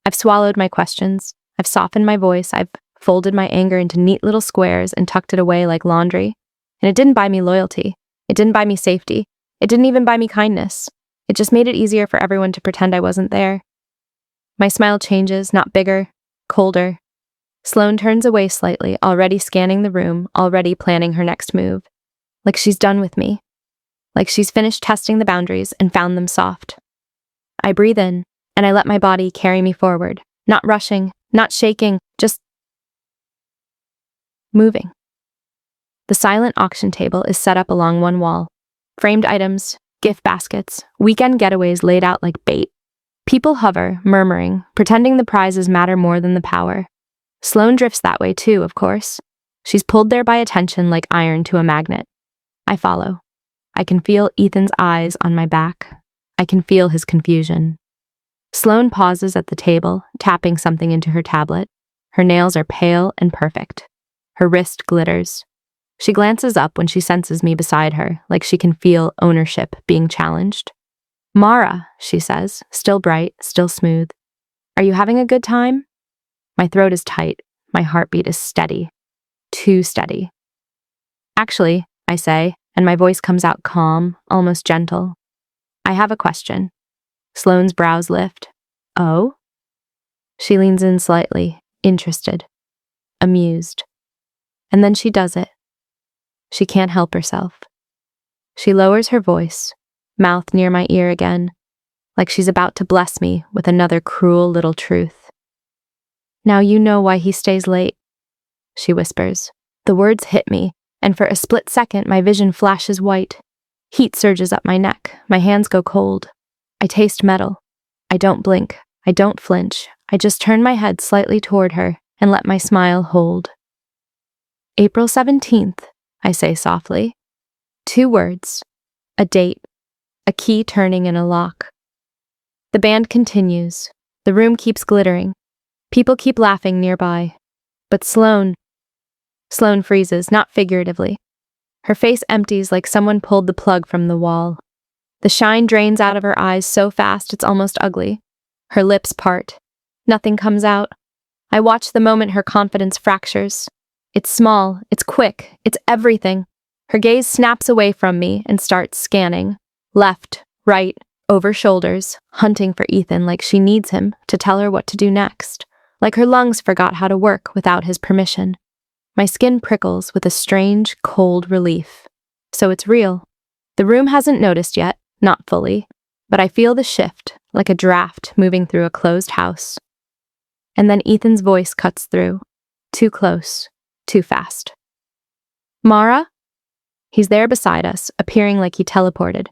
I've swallowed my questions. I've softened my voice. I've folded my anger into neat little squares and tucked it away like laundry. And it didn't buy me loyalty. It didn't buy me safety. It didn't even buy me kindness. It just made it easier for everyone to pretend I wasn't there. My smile changes, not bigger, colder. Sloane turns away slightly, already scanning the room, already planning her next move. Like she's done with me. Like she's finished testing the boundaries and found them soft. I breathe in, and I let my body carry me forward, not rushing, not shaking, just moving. The silent auction table is set up along one wall. Framed items, gift baskets, weekend getaways laid out like bait. People hover, murmuring, pretending the prizes matter more than the power. Sloane drifts that way too, of course. She's pulled there by attention like iron to a magnet. I follow. I can feel Ethan's eyes on my back. I can feel his confusion. Sloane pauses at the table, tapping something into her tablet. Her nails are pale and perfect. Her wrist glitters. She glances up when she senses me beside her, like she can feel ownership being challenged. "Mara," she says, still bright, still smooth. "Are you having a good time?" My throat is tight. My heartbeat is steady. Too steady. "Actually," I say, and my voice comes out calm, almost gentle. "I have a question." Sloane's brows lift. "Oh?" She leans in slightly, interested, amused. And then she does it. She can't help herself. She lowers her voice, mouth near my ear again, like she's about to bless me with another cruel little truth. "Now you know why he stays late," she whispers. The words hit me, and for a split second my vision flashes white. Heat surges up my neck, my hands go cold. I taste metal. I don't blink. I don't flinch. I just turn my head slightly toward her and let my smile hold. "April 17th, I say softly. 2 words. A date. A key turning in a lock. The band continues. The room keeps glittering. People keep laughing nearby. But Sloane freezes, not figuratively. Her face empties like someone pulled the plug from the wall. The shine drains out of her eyes so fast it's almost ugly. Her lips part. Nothing comes out. I watch the moment her confidence fractures. It's small, it's quick, it's everything. Her gaze snaps away from me and starts scanning. Left, right, over shoulders, hunting for Ethan like she needs him to tell her what to do next. Like her lungs forgot how to work without his permission. My skin prickles with a strange, cold relief. So it's real. The room hasn't noticed yet, not fully, but I feel the shift, like a draft moving through a closed house. And then Ethan's voice cuts through. Too close, too fast. "Mara?" He's there beside us, appearing like he teleported.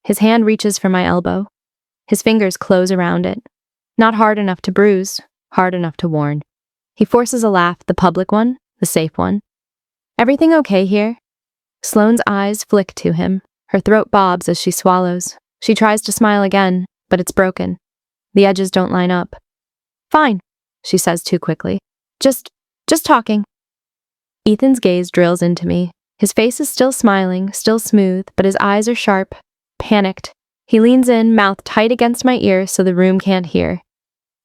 His hand reaches for my elbow. His fingers close around it. Not hard enough to bruise, hard enough to warn. He forces a laugh, the public one, the safe one. "Everything okay here?" Sloane's eyes flick to him. Her throat bobs as she swallows. She tries to smile again, but it's broken. The edges don't line up. "Fine," she says too quickly. Just talking." Ethan's gaze drills into me. His face is still smiling, still smooth, but his eyes are sharp, panicked. He leans in, mouth tight against my ear so the room can't hear.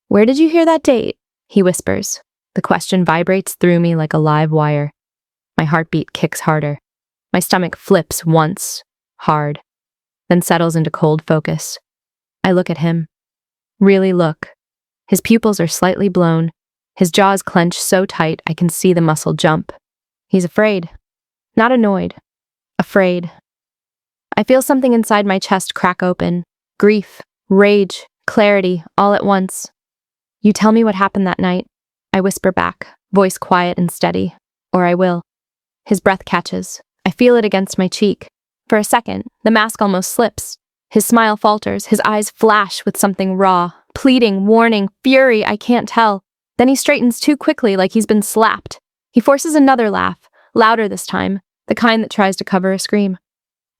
"Where did you hear that date?" he whispers. The question vibrates through me like a live wire. My heartbeat kicks harder. My stomach flips once, hard, then settles into cold focus. I look at him. Really look. His pupils are slightly blown. His jaws clench so tight I can see the muscle jump. He's afraid. Not annoyed. Afraid. I feel something inside my chest crack open. Grief, rage, clarity, all at once. "You tell me what happened that night," I whisper back, voice quiet and steady. "Or I will." His breath catches. I feel it against my cheek. For a second, the mask almost slips. His smile falters, his eyes flash with something raw, pleading, warning, fury, I can't tell. Then he straightens too quickly like he's been slapped. He forces another laugh, louder this time, the kind that tries to cover a scream.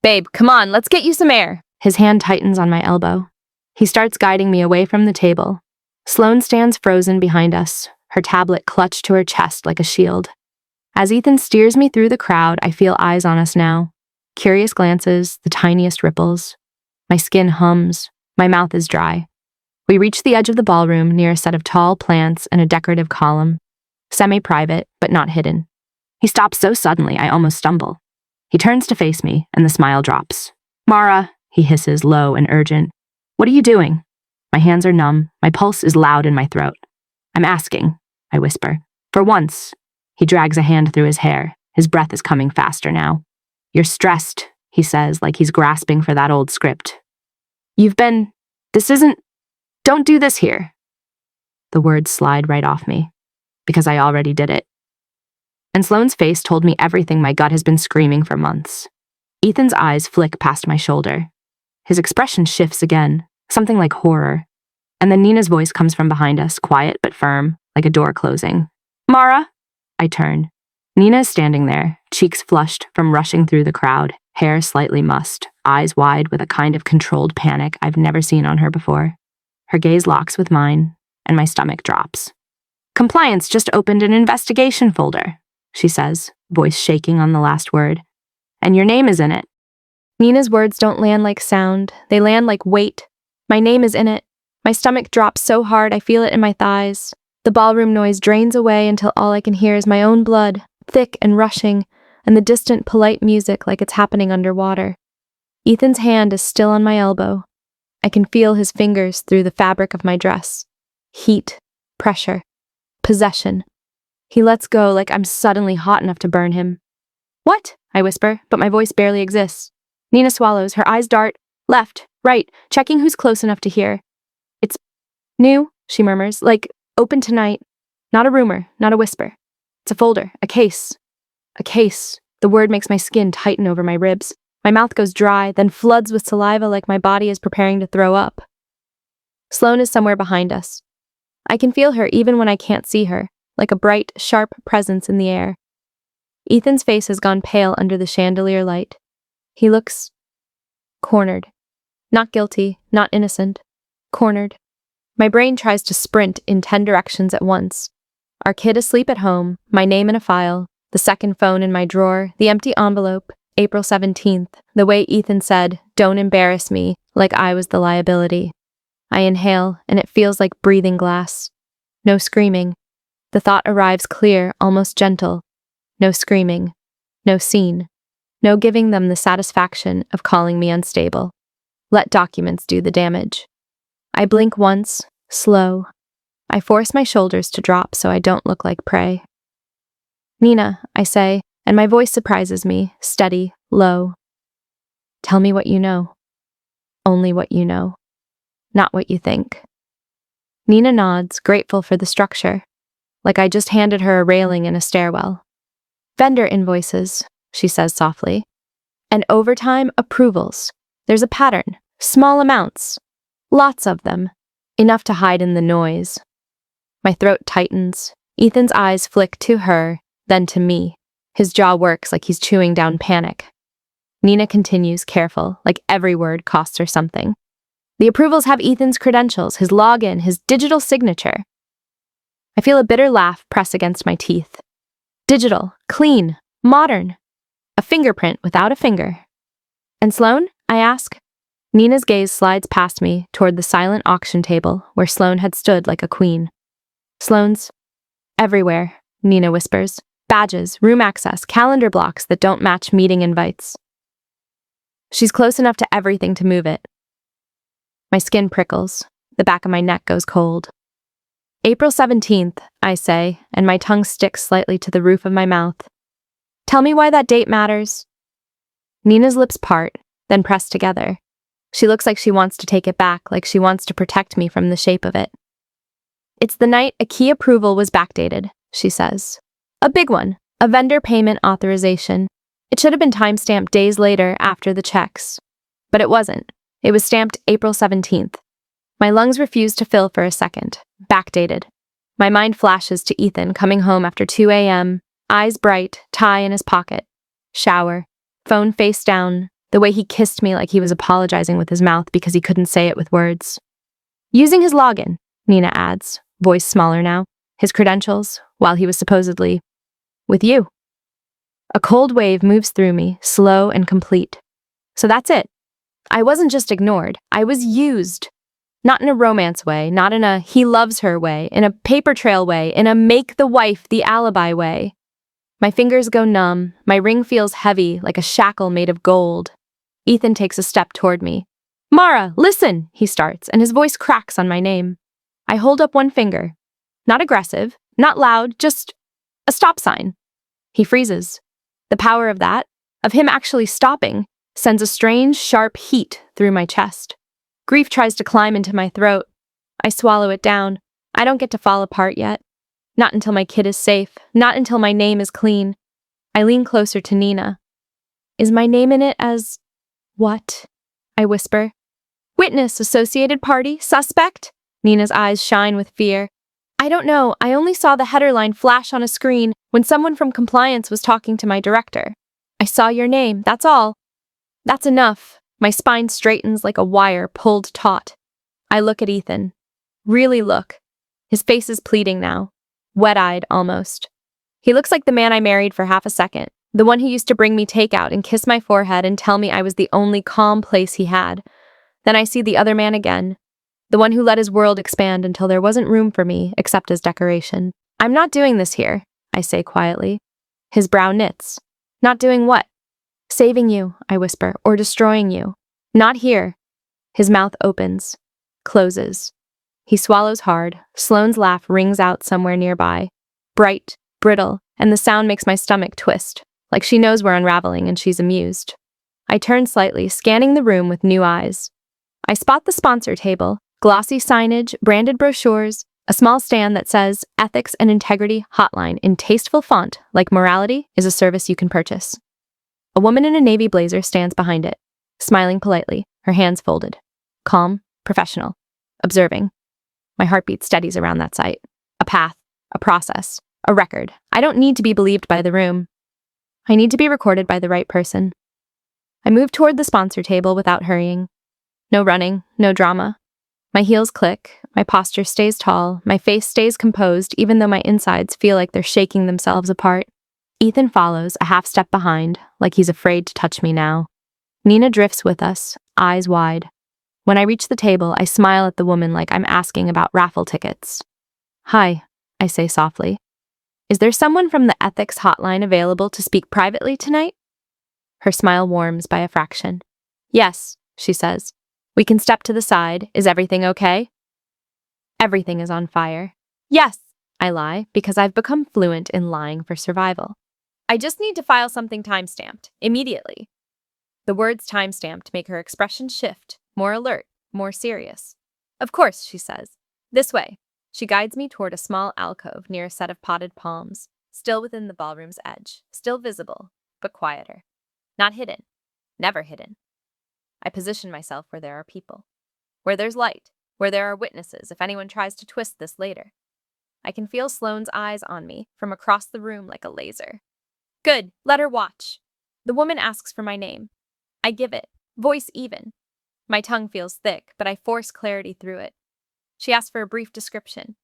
"Babe, come on, let's get you some air." His hand tightens on my elbow. He starts guiding me away from the table. Sloane stands frozen behind us, her tablet clutched to her chest like a shield. As Ethan steers me through the crowd, I feel eyes on us now. Curious glances, the tiniest ripples. My skin hums. My mouth is dry. We reach the edge of the ballroom near a set of tall plants and a decorative column. Semi-private, but not hidden. He stops so suddenly I almost stumble. He turns to face me, and the smile drops. Mara, he hisses, low and urgent. What are you doing? My hands are numb. My pulse is loud in my throat. I'm asking, I whisper. For once. He drags a hand through his hair. His breath is coming faster now. You're stressed, he says, like he's grasping for that old script. Don't do this here. The words slide right off me, because I already did it. And Sloane's face told me everything my gut has been screaming for months. Ethan's eyes flick past my shoulder. His expression shifts again, something like horror. And then Nina's voice comes from behind us, quiet but firm, like a door closing. Mara! I turn. Nina is standing there, cheeks flushed from rushing through the crowd, hair slightly mussed, eyes wide with a kind of controlled panic I've never seen on her before. Her gaze locks with mine, and my stomach drops. Compliance just opened an investigation folder, she says, voice shaking on the last word. And your name is in it. Nina's words don't land like sound. They land like weight. My name is in it. My stomach drops so hard I feel it in my thighs. The ballroom noise drains away until all I can hear is my own blood, thick and rushing, and the distant, polite music like it's happening underwater. Ethan's hand is still on my elbow. I can feel his fingers through the fabric of my dress. Heat, pressure, possession. He lets go like I'm suddenly hot enough to burn him. What? I whisper, but my voice barely exists. Nina swallows, her eyes dart, left, right, checking who's close enough to hear. It's new, she murmurs, like open tonight. Not a rumor, not a whisper. It's a folder, a case. A case. The word makes my skin tighten over my ribs. My mouth goes dry, then floods with saliva like my body is preparing to throw up. Sloane is somewhere behind us. I can feel her even when I can't see her, like a bright, sharp presence in the air. Ethan's face has gone pale under the chandelier light. He looks cornered. Not guilty, not innocent. Cornered. My brain tries to sprint in 10 directions at once. Our kid asleep at home, my name in a file, the second phone in my drawer, the empty envelope, April 17th, the way Ethan said, "Don't embarrass me," like I was the liability. I inhale, and it feels like breathing glass. No screaming. The thought arrives clear, almost gentle. No screaming. No scene. No giving them the satisfaction of calling me unstable. Let documents do the damage. I blink once, slow. I force my shoulders to drop so I don't look like prey. Nina, I say, and my voice surprises me, steady, low. Tell me what you know. Only what you know. Not what you think. Nina nods, grateful for the structure, like I just handed her a railing in a stairwell. Vendor invoices, she says softly. And overtime approvals. There's a pattern, small amounts. Lots of them. Enough to hide in the noise. My throat tightens. Ethan's eyes flick to her, then to me. His jaw works like he's chewing down panic. Nina continues, careful, like every word costs her something. The approvals have Ethan's credentials, his login, his digital signature. I feel a bitter laugh press against my teeth. Digital, clean, modern. A fingerprint without a finger. And Sloane? I ask. Nina's gaze slides past me toward the silent auction table where Sloane had stood like a queen. Sloane's everywhere, Nina whispers. Badges, room access, calendar blocks that don't match meeting invites. She's close enough to everything to move it. My skin prickles. The back of my neck goes cold. April 17th, I say, and my tongue sticks slightly to the roof of my mouth. Tell me why that date matters. Nina's lips part, then press together. She looks like she wants to take it back, like she wants to protect me from the shape of it. It's the night a key approval was backdated, she says. A big one, a vendor payment authorization. It should have been time-stamped days later after the checks. But it wasn't. It was stamped April 17th. My lungs refused to fill for a second. Backdated. My mind flashes to Ethan coming home after 2 a.m., eyes bright, tie in his pocket. Shower. Phone face down. The way he kissed me like he was apologizing with his mouth because he couldn't say it with words. Using his login, Nina adds, voice smaller now. His credentials, while he was supposedly with you. A cold wave moves through me, slow and complete. So that's it. I wasn't just ignored. I was used. Not in a romance way, not in a he loves her way, in a paper trail way, in a make the wife the alibi way. My fingers go numb. My ring feels heavy, like a shackle made of gold. Ethan takes a step toward me. Mara, listen, he starts, and his voice cracks on my name. I hold up one finger. Not aggressive, not loud, just a stop sign. He freezes. The power of that, of him actually stopping, sends a strange, sharp heat through my chest. Grief tries to climb into my throat. I swallow it down. I don't get to fall apart yet. Not until my kid is safe. Not until my name is clean. I lean closer to Nina. Is my name in it as… what? I whisper. Witness, associated party, suspect? Nina's eyes shine with fear. I don't know, I only saw the header line flash on a screen when someone from compliance was talking to my director. I saw your name, that's all. That's enough. My spine straightens like a wire pulled taut. I look at Ethan. Really look. His face is pleading now. Wet-eyed, almost. He looks like the man I married for half a second. The one who used to bring me takeout and kiss my forehead and tell me I was the only calm place he had. Then I see the other man again. The one who let his world expand until there wasn't room for me except as decoration. I'm not doing this here, I say quietly. His brow knits. Not doing what? Saving you, I whisper, or destroying you. Not here. His mouth opens. Closes. He swallows hard. Sloane's laugh rings out somewhere nearby. Bright, brittle, and the sound makes my stomach twist, like she knows we're unraveling and she's amused. I turn slightly, scanning the room with new eyes. I spot the sponsor table, glossy signage, branded brochures, a small stand that says Ethics and Integrity Hotline in tasteful font, like morality is a service you can purchase. A woman in a navy blazer stands behind it, smiling politely, her hands folded. Calm, professional, observing. My heartbeat steadies around that sight. A path, a process, a record. I don't need to be believed by the room. I need to be recorded by the right person. I move toward the sponsor table without hurrying. No running, no drama. My heels click, my posture stays tall, my face stays composed even though my insides feel like they're shaking themselves apart. Ethan follows, a half step behind, like he's afraid to touch me now. Nina drifts with us, eyes wide. When I reach the table, I smile at the woman like I'm asking about raffle tickets. Hi, I say softly. Is there someone from the ethics hotline available to speak privately tonight? Her smile warms by a fraction. Yes, she says. We can step to the side. Is everything okay? Everything is on fire. Yes, I lie, because I've become fluent in lying for survival. I just need to file something time-stamped, immediately. The words time-stamped make her expression shift, more alert, more serious. Of course, she says. This way. She guides me toward a small alcove near a set of potted palms, still within the ballroom's edge, still visible, but quieter. Not hidden. Never hidden. I position myself where there are people. Where there's light. Where there are witnesses if anyone tries to twist this later. I can feel Sloane's eyes on me from across the room like a laser. Good, let her watch. The woman asks for my name. I give it, voice even. My tongue feels thick, but I force clarity through it. She asks for a brief description.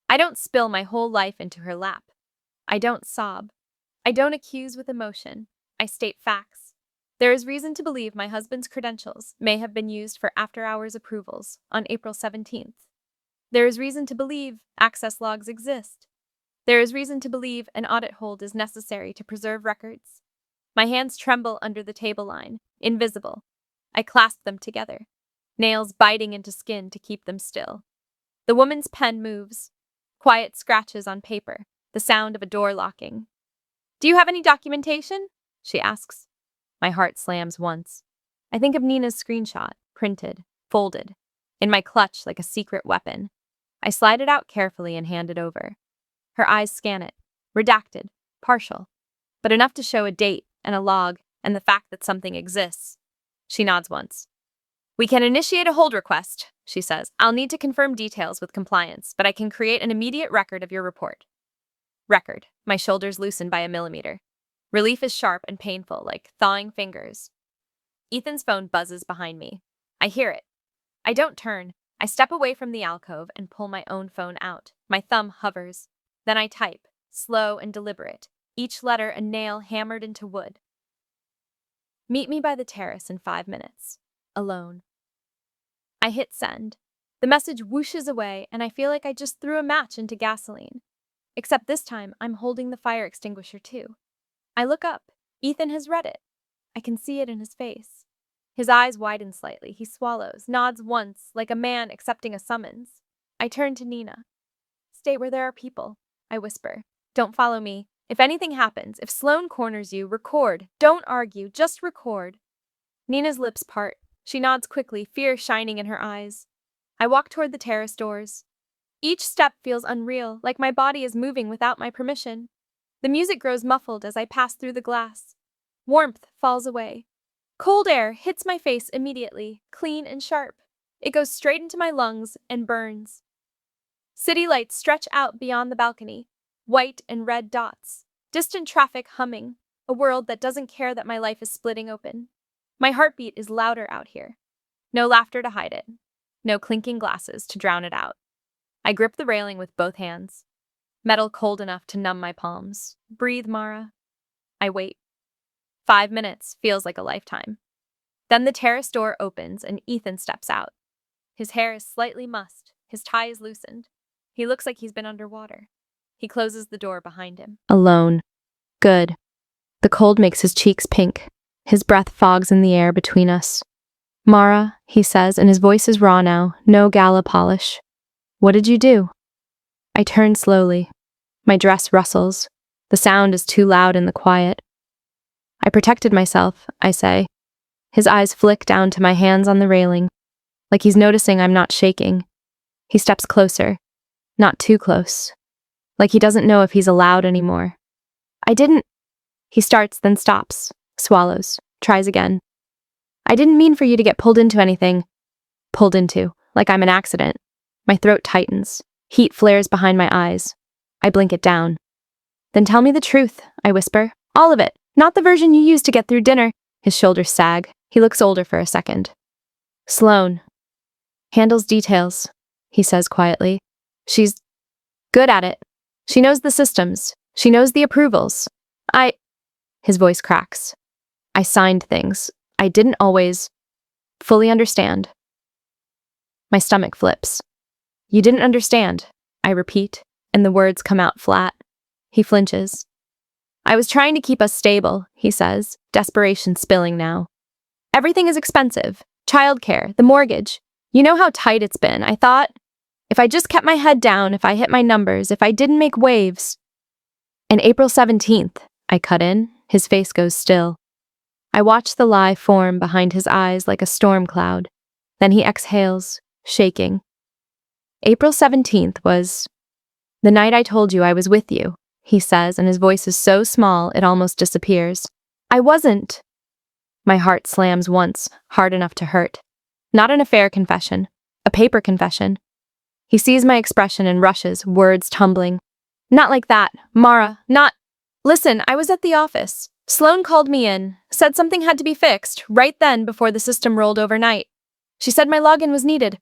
I don't spill my whole life into her lap. I don't sob. I don't accuse with emotion. I state facts. There is reason to believe my husband's credentials may have been used for after-hours approvals on April 17th. There is reason to believe access logs exist. There is reason to believe an audit hold is necessary to preserve records. My hands tremble under the table line, invisible. I clasp them together, nails biting into skin to keep them still. The woman's pen moves. Quiet scratches on paper, the sound of a door locking. Do you have any documentation? She asks. My heart slams once. I think of Nina's screenshot, printed, folded, in my clutch like a secret weapon. I slide it out carefully and hand it over. Her eyes scan it, redacted, partial, but enough to show a date and a log and the fact that something exists. She nods once. We can initiate a hold request, she says. I'll need to confirm details with compliance, but I can create an immediate record of your report. Record. My shoulders loosen by a millimeter. Relief is sharp and painful, like thawing fingers. Ethan's phone buzzes behind me. I hear it. I don't turn. I step away from the alcove and pull my own phone out. My thumb hovers. Then I type, slow and deliberate, each letter a nail hammered into wood. Meet me by the terrace in 5 minutes. Alone. I hit send. The message whooshes away, and I feel like I just threw a match into gasoline. Except this time, I'm holding the fire extinguisher too. I look up. Ethan has read it. I can see it in his face. His eyes widen slightly. He swallows, nods once, like a man accepting a summons. I turn to Nina. Stay where there are people, I whisper. Don't follow me. If anything happens, if Sloane corners you, record. Don't argue, just record. Nina's lips part. She nods quickly, fear shining in her eyes. I walk toward the terrace doors. Each step feels unreal, like my body is moving without my permission. The music grows muffled as I pass through the glass. Warmth falls away. Cold air hits my face immediately, clean and sharp. It goes straight into my lungs and burns. City lights stretch out beyond the balcony, white and red dots. Distant traffic humming, a world that doesn't care that my life is splitting open. My heartbeat is louder out here. No laughter to hide it. No clinking glasses to drown it out. I grip the railing with both hands. Metal cold enough to numb my palms. Breathe, Mara. I wait. 5 minutes feels like a lifetime. Then the terrace door opens and Ethan steps out. His hair is slightly mussed. His tie is loosened. He looks like he's been underwater. He closes the door behind him. Alone. Good. The cold makes his cheeks pink. His breath fogs in the air between us. Mara, he says, and his voice is raw now, no gala polish. What did you do? I turn slowly. My dress rustles. The sound is too loud in the quiet. I protected myself, I say. His eyes flick down to my hands on the railing, like he's noticing I'm not shaking. He steps closer. Not too close. Like he doesn't know if he's allowed anymore. I didn't. He starts, then stops, swallows, tries again. I didn't mean for you to get pulled into anything. Pulled into, like I'm an accident. My throat tightens. Heat flares behind my eyes. I blink it down. Then tell me the truth, I whisper. All of it, not the version you used to get through dinner. His shoulders sag. He looks older for a second. Sloane. Handles details, he says quietly. She's good at it. She knows the systems. She knows the approvals. His voice cracks. I signed things. I didn't always fully understand. My stomach flips. You didn't understand, I repeat, and the words come out flat. He flinches. I was trying to keep us stable, he says, desperation spilling now. Everything is expensive. Childcare, the mortgage. You know how tight it's been. I thought, if I just kept my head down, if I hit my numbers, if I didn't make waves. And April 17th, I cut in. His face goes still. I watch the lie form behind his eyes like a storm cloud. Then he exhales, shaking. April 17th was the night I told you I was with you, he says, and his voice is so small it almost disappears. I wasn't. My heart slams once, hard enough to hurt. Not an affair confession, a paper confession. He sees my expression and rushes, words tumbling. Not like that, Mara, not. Listen, I was at the office. Sloane called me in, said something had to be fixed, right then before the system rolled overnight. She said my login was needed.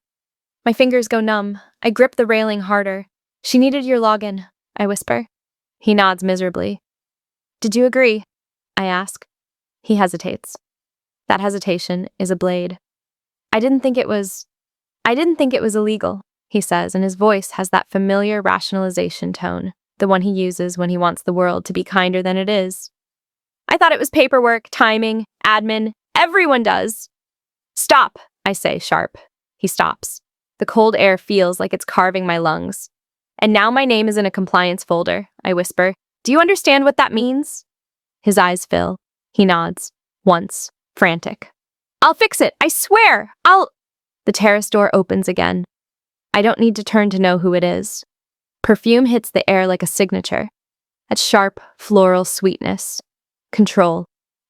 My fingers go numb. I grip the railing harder. She needed your login, I whisper. He nods miserably. Did you agree? I ask. He hesitates. That hesitation is a blade. I didn't think it was illegal, he says, and his voice has that familiar rationalization tone, the one he uses when he wants the world to be kinder than it is. I thought it was paperwork, timing, admin. Everyone does. Stop, I say, sharp. He stops. The cold air feels like it's carving my lungs. And now my name is in a compliance folder, I whisper. Do you understand what that means? His eyes fill. He nods. Once. Frantic. I'll fix it. I swear. The terrace door opens again. I don't need to turn to know who it is. Perfume hits the air like a signature. That sharp, floral sweetness. Control.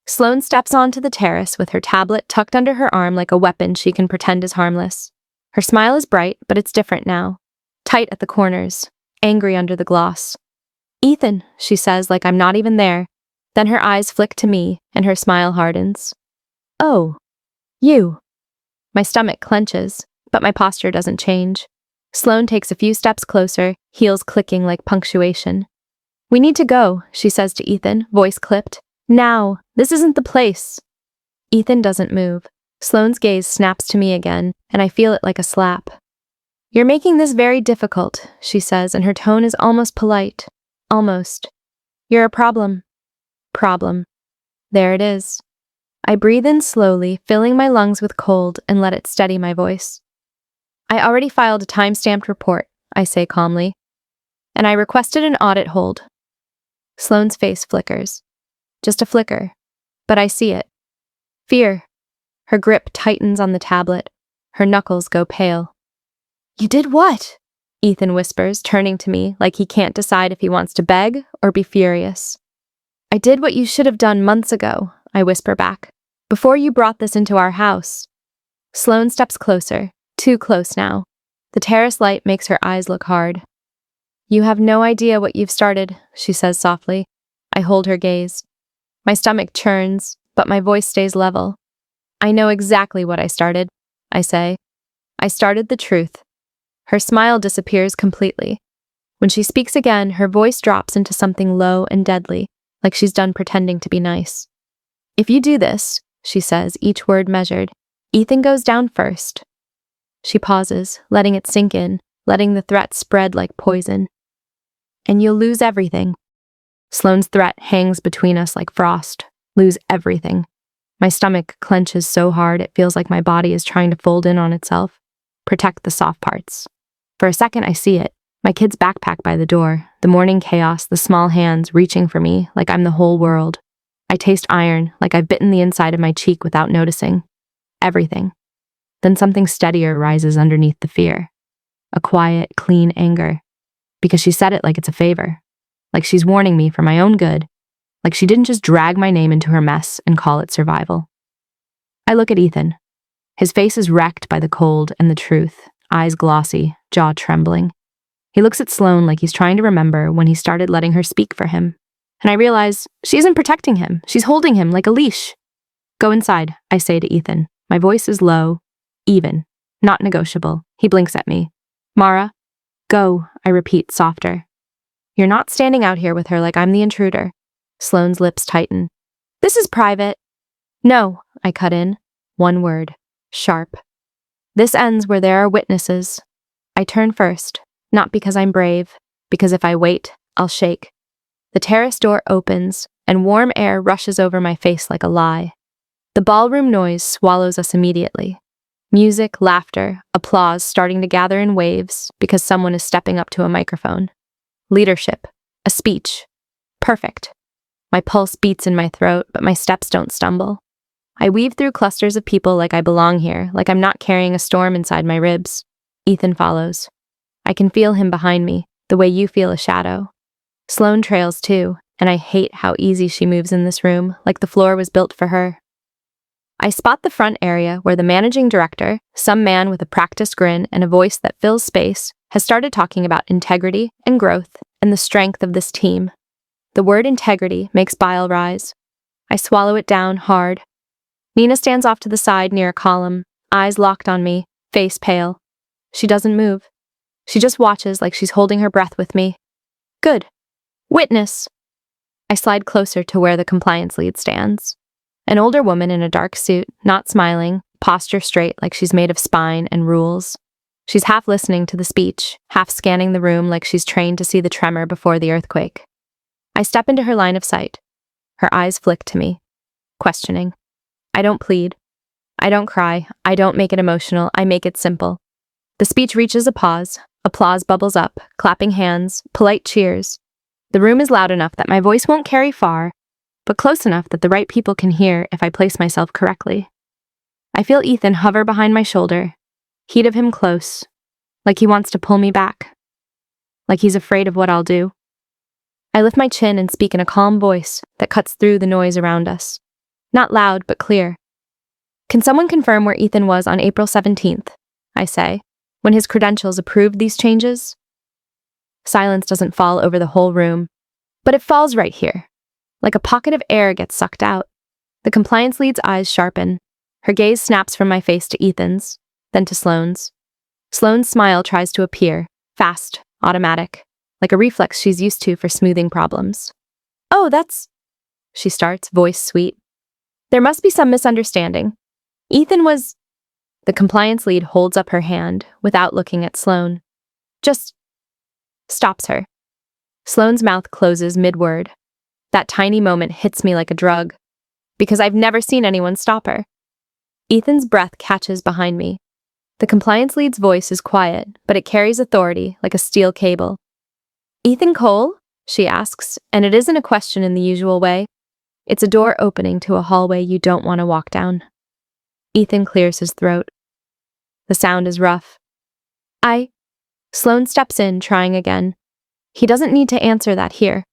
Sloane steps onto the terrace with her tablet tucked under her arm like a weapon she can pretend is harmless. Her smile is bright, but it's different now. Tight at the corners. Angry under the gloss. Ethan, she says like I'm not even there. Then her eyes flick to me, and her smile hardens. Oh. You. My stomach clenches, but my posture doesn't change. Sloane takes a few steps closer, heels clicking like punctuation. We need to go, she says to Ethan, voice clipped. Now, this isn't the place. Ethan doesn't move. Sloane's gaze snaps to me again, and I feel it like a slap. You're making this very difficult, she says, and her tone is almost polite. Almost. You're a problem. Problem. There it is. I breathe in slowly, filling my lungs with cold, and let it steady my voice. I already filed a time-stamped report, I say calmly, and I requested an audit hold. Sloane's face flickers. Just a flicker, but I see it. Fear. Her grip tightens on the tablet. Her knuckles go pale. You did what? Ethan whispers, turning to me like he can't decide if he wants to beg or be furious. I did what you should have done months ago, I whisper back, before you brought this into our house. Sloane steps closer, too close now. The terrace light makes her eyes look hard. You have no idea what you've started, she says softly. I hold her gaze. My stomach churns, but my voice stays level. I know exactly what I started, I say. I started the truth. Her smile disappears completely. When she speaks again, her voice drops into something low and deadly, like she's done pretending to be nice. If you do this, she says, each word measured, Ethan goes down first. She pauses, letting it sink in, letting the threat spread like poison. And you'll lose everything. Sloane's threat hangs between us like frost. Lose everything. My stomach clenches so hard it feels like my body is trying to fold in on itself, protect the soft parts. For a second, I see it. My kid's backpack by the door, the morning chaos, the small hands reaching for me like I'm the whole world. I taste iron, like I've bitten the inside of my cheek without noticing. Everything. Then something steadier rises underneath the fear. A quiet, clean anger. Because she said it like it's a favor. Like she's warning me for my own good. Like she didn't just drag my name into her mess and call it survival. I look at Ethan. His face is wrecked by the cold and the truth, eyes glossy, jaw trembling. He looks at Sloane like he's trying to remember when he started letting her speak for him. And I realize she isn't protecting him. She's holding him like a leash. Go inside, I say to Ethan. My voice is low, even, not negotiable. He blinks at me. Mara, go, I repeat, softer. You're not standing out here with her like I'm the intruder. Sloane's lips tighten. This is private. No, I cut in. One word. Sharp. This ends where there are witnesses. I turn first, not because I'm brave, because if I wait, I'll shake. The terrace door opens, and warm air rushes over my face like a lie. The ballroom noise swallows us immediately. Music, laughter, applause starting to gather in waves because someone is stepping up to a microphone. Leadership. A speech. Perfect. My pulse beats in my throat, but my steps don't stumble. I weave through clusters of people like I belong here, like I'm not carrying a storm inside my ribs. Ethan follows. I can feel him behind me, the way you feel a shadow. Sloane trails too, and I hate how easy she moves in this room, like the floor was built for her. I spot the front area where the managing director, some man with a practiced grin and a voice that fills space, has started talking about integrity and growth and the strength of this team. The word integrity makes bile rise. I swallow it down hard. Nina stands off to the side near a column, eyes locked on me, face pale. She doesn't move. She just watches like she's holding her breath with me. Good. Witness. I slide closer to where the compliance lead stands. An older woman in a dark suit, not smiling, posture straight like she's made of spine and rules. She's half listening to the speech, half scanning the room like she's trained to see the tremor before the earthquake. I step into her line of sight. Her eyes flick to me, questioning. I don't plead. I don't cry. I don't make it emotional. I make it simple. The speech reaches a pause. Applause bubbles up, clapping hands, polite cheers. The room is loud enough that my voice won't carry far, but close enough that the right people can hear if I place myself correctly. I feel Ethan hover behind my shoulder, heat of him close, like he wants to pull me back, like he's afraid of what I'll do. I lift my chin and speak in a calm voice that cuts through the noise around us. Not loud, but clear. Can someone confirm where Ethan was on April 17th, I say, when his credentials approved these changes? Silence doesn't fall over the whole room, but it falls right here. Like a pocket of air gets sucked out. The compliance lead's eyes sharpen. Her gaze snaps from my face to Ethan's, then to Sloane's. Sloane's smile tries to appear, fast, automatic, like a reflex she's used to for smoothing problems. Oh, that's... She starts, voice sweet. There must be some misunderstanding. Ethan was... The compliance lead holds up her hand without looking at Sloane. Just... stops her. Sloane's mouth closes mid-word. That tiny moment hits me like a drug. Because I've never seen anyone stop her. Ethan's breath catches behind me. The compliance lead's voice is quiet, but it carries authority like a steel cable. Ethan Cole? She asks, and it isn't a question in the usual way. It's a door opening to a hallway you don't want to walk down. Ethan clears his throat. The sound is rough. Sloane steps in, trying again. He doesn't need to answer that here.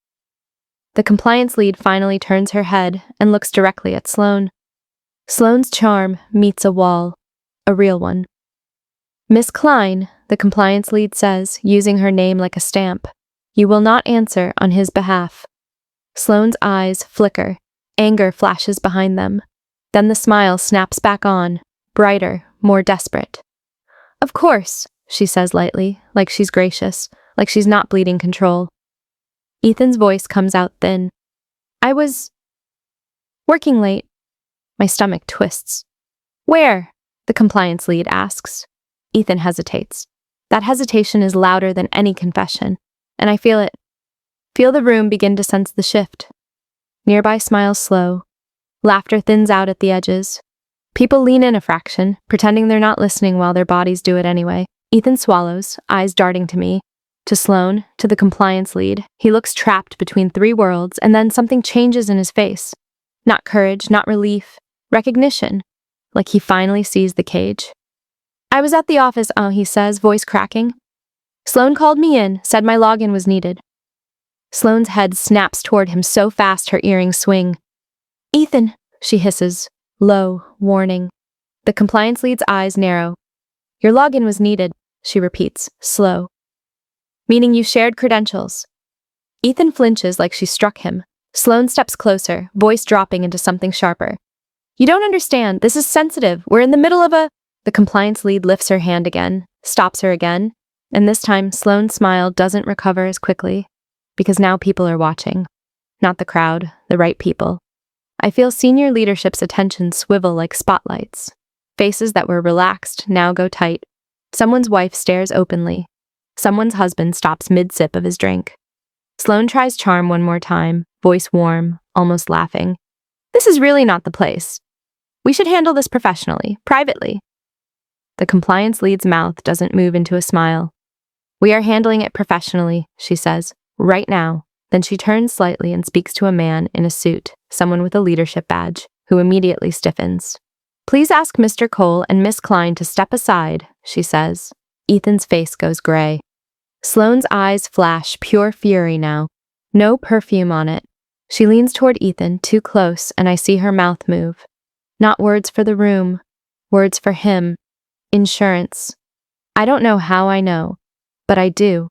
The compliance lead finally turns her head and looks directly at Sloane. Sloane's charm meets a wall, a real one. Miss Klein, the compliance lead says, using her name like a stamp, you will not answer on his behalf. Sloane's eyes flicker. Anger flashes behind them. Then the smile snaps back on, brighter, more desperate. Of course, she says lightly, like she's gracious, like she's not bleeding control. Ethan's voice comes out thin. I was working late. My stomach twists. Where? The compliance lead asks. Ethan hesitates. That hesitation is louder than any confession, and I feel it. Feel the room begin to sense the shift. Nearby smiles slow. Laughter thins out at the edges. People lean in a fraction, pretending they're not listening while their bodies do it anyway. Ethan swallows, eyes darting to me, to Sloane, to the compliance lead. He looks trapped between three worlds, and then something changes in his face. Not courage, not relief, recognition, like he finally sees the cage. I was at the office, he says, voice cracking. Sloane called me in, said my login was needed. Sloane's head snaps toward him so fast her earrings swing. Ethan, she hisses, low, warning. The compliance lead's eyes narrow. Your login was needed, she repeats, slow. Meaning you shared credentials. Ethan flinches like she struck him. Sloane steps closer, voice dropping into something sharper. You don't understand, this is sensitive, we're in the middle of a… The compliance lead lifts her hand again, stops her again, and this time Sloane's smile doesn't recover as quickly. Because now people are watching. Not the crowd, the right people. I feel senior leadership's attention swivel like spotlights. Faces that were relaxed now go tight. Someone's wife stares openly. Someone's husband stops mid-sip of his drink. Sloane tries charm one more time, voice warm, almost laughing. This is really not the place. We should handle this professionally, privately. The compliance lead's mouth doesn't move into a smile. We are handling it professionally, she says. Right now. Then she turns slightly and speaks to a man in a suit, someone with a leadership badge, who immediately stiffens. Please ask Mr. Cole and Miss Klein to step aside, she says. Ethan's face goes gray. Sloane's eyes flash pure fury now. No perfume on it. She leans toward Ethan, too close, and I see her mouth move. Not words for the room. Words for him. Insurance. I don't know how I know, but I do.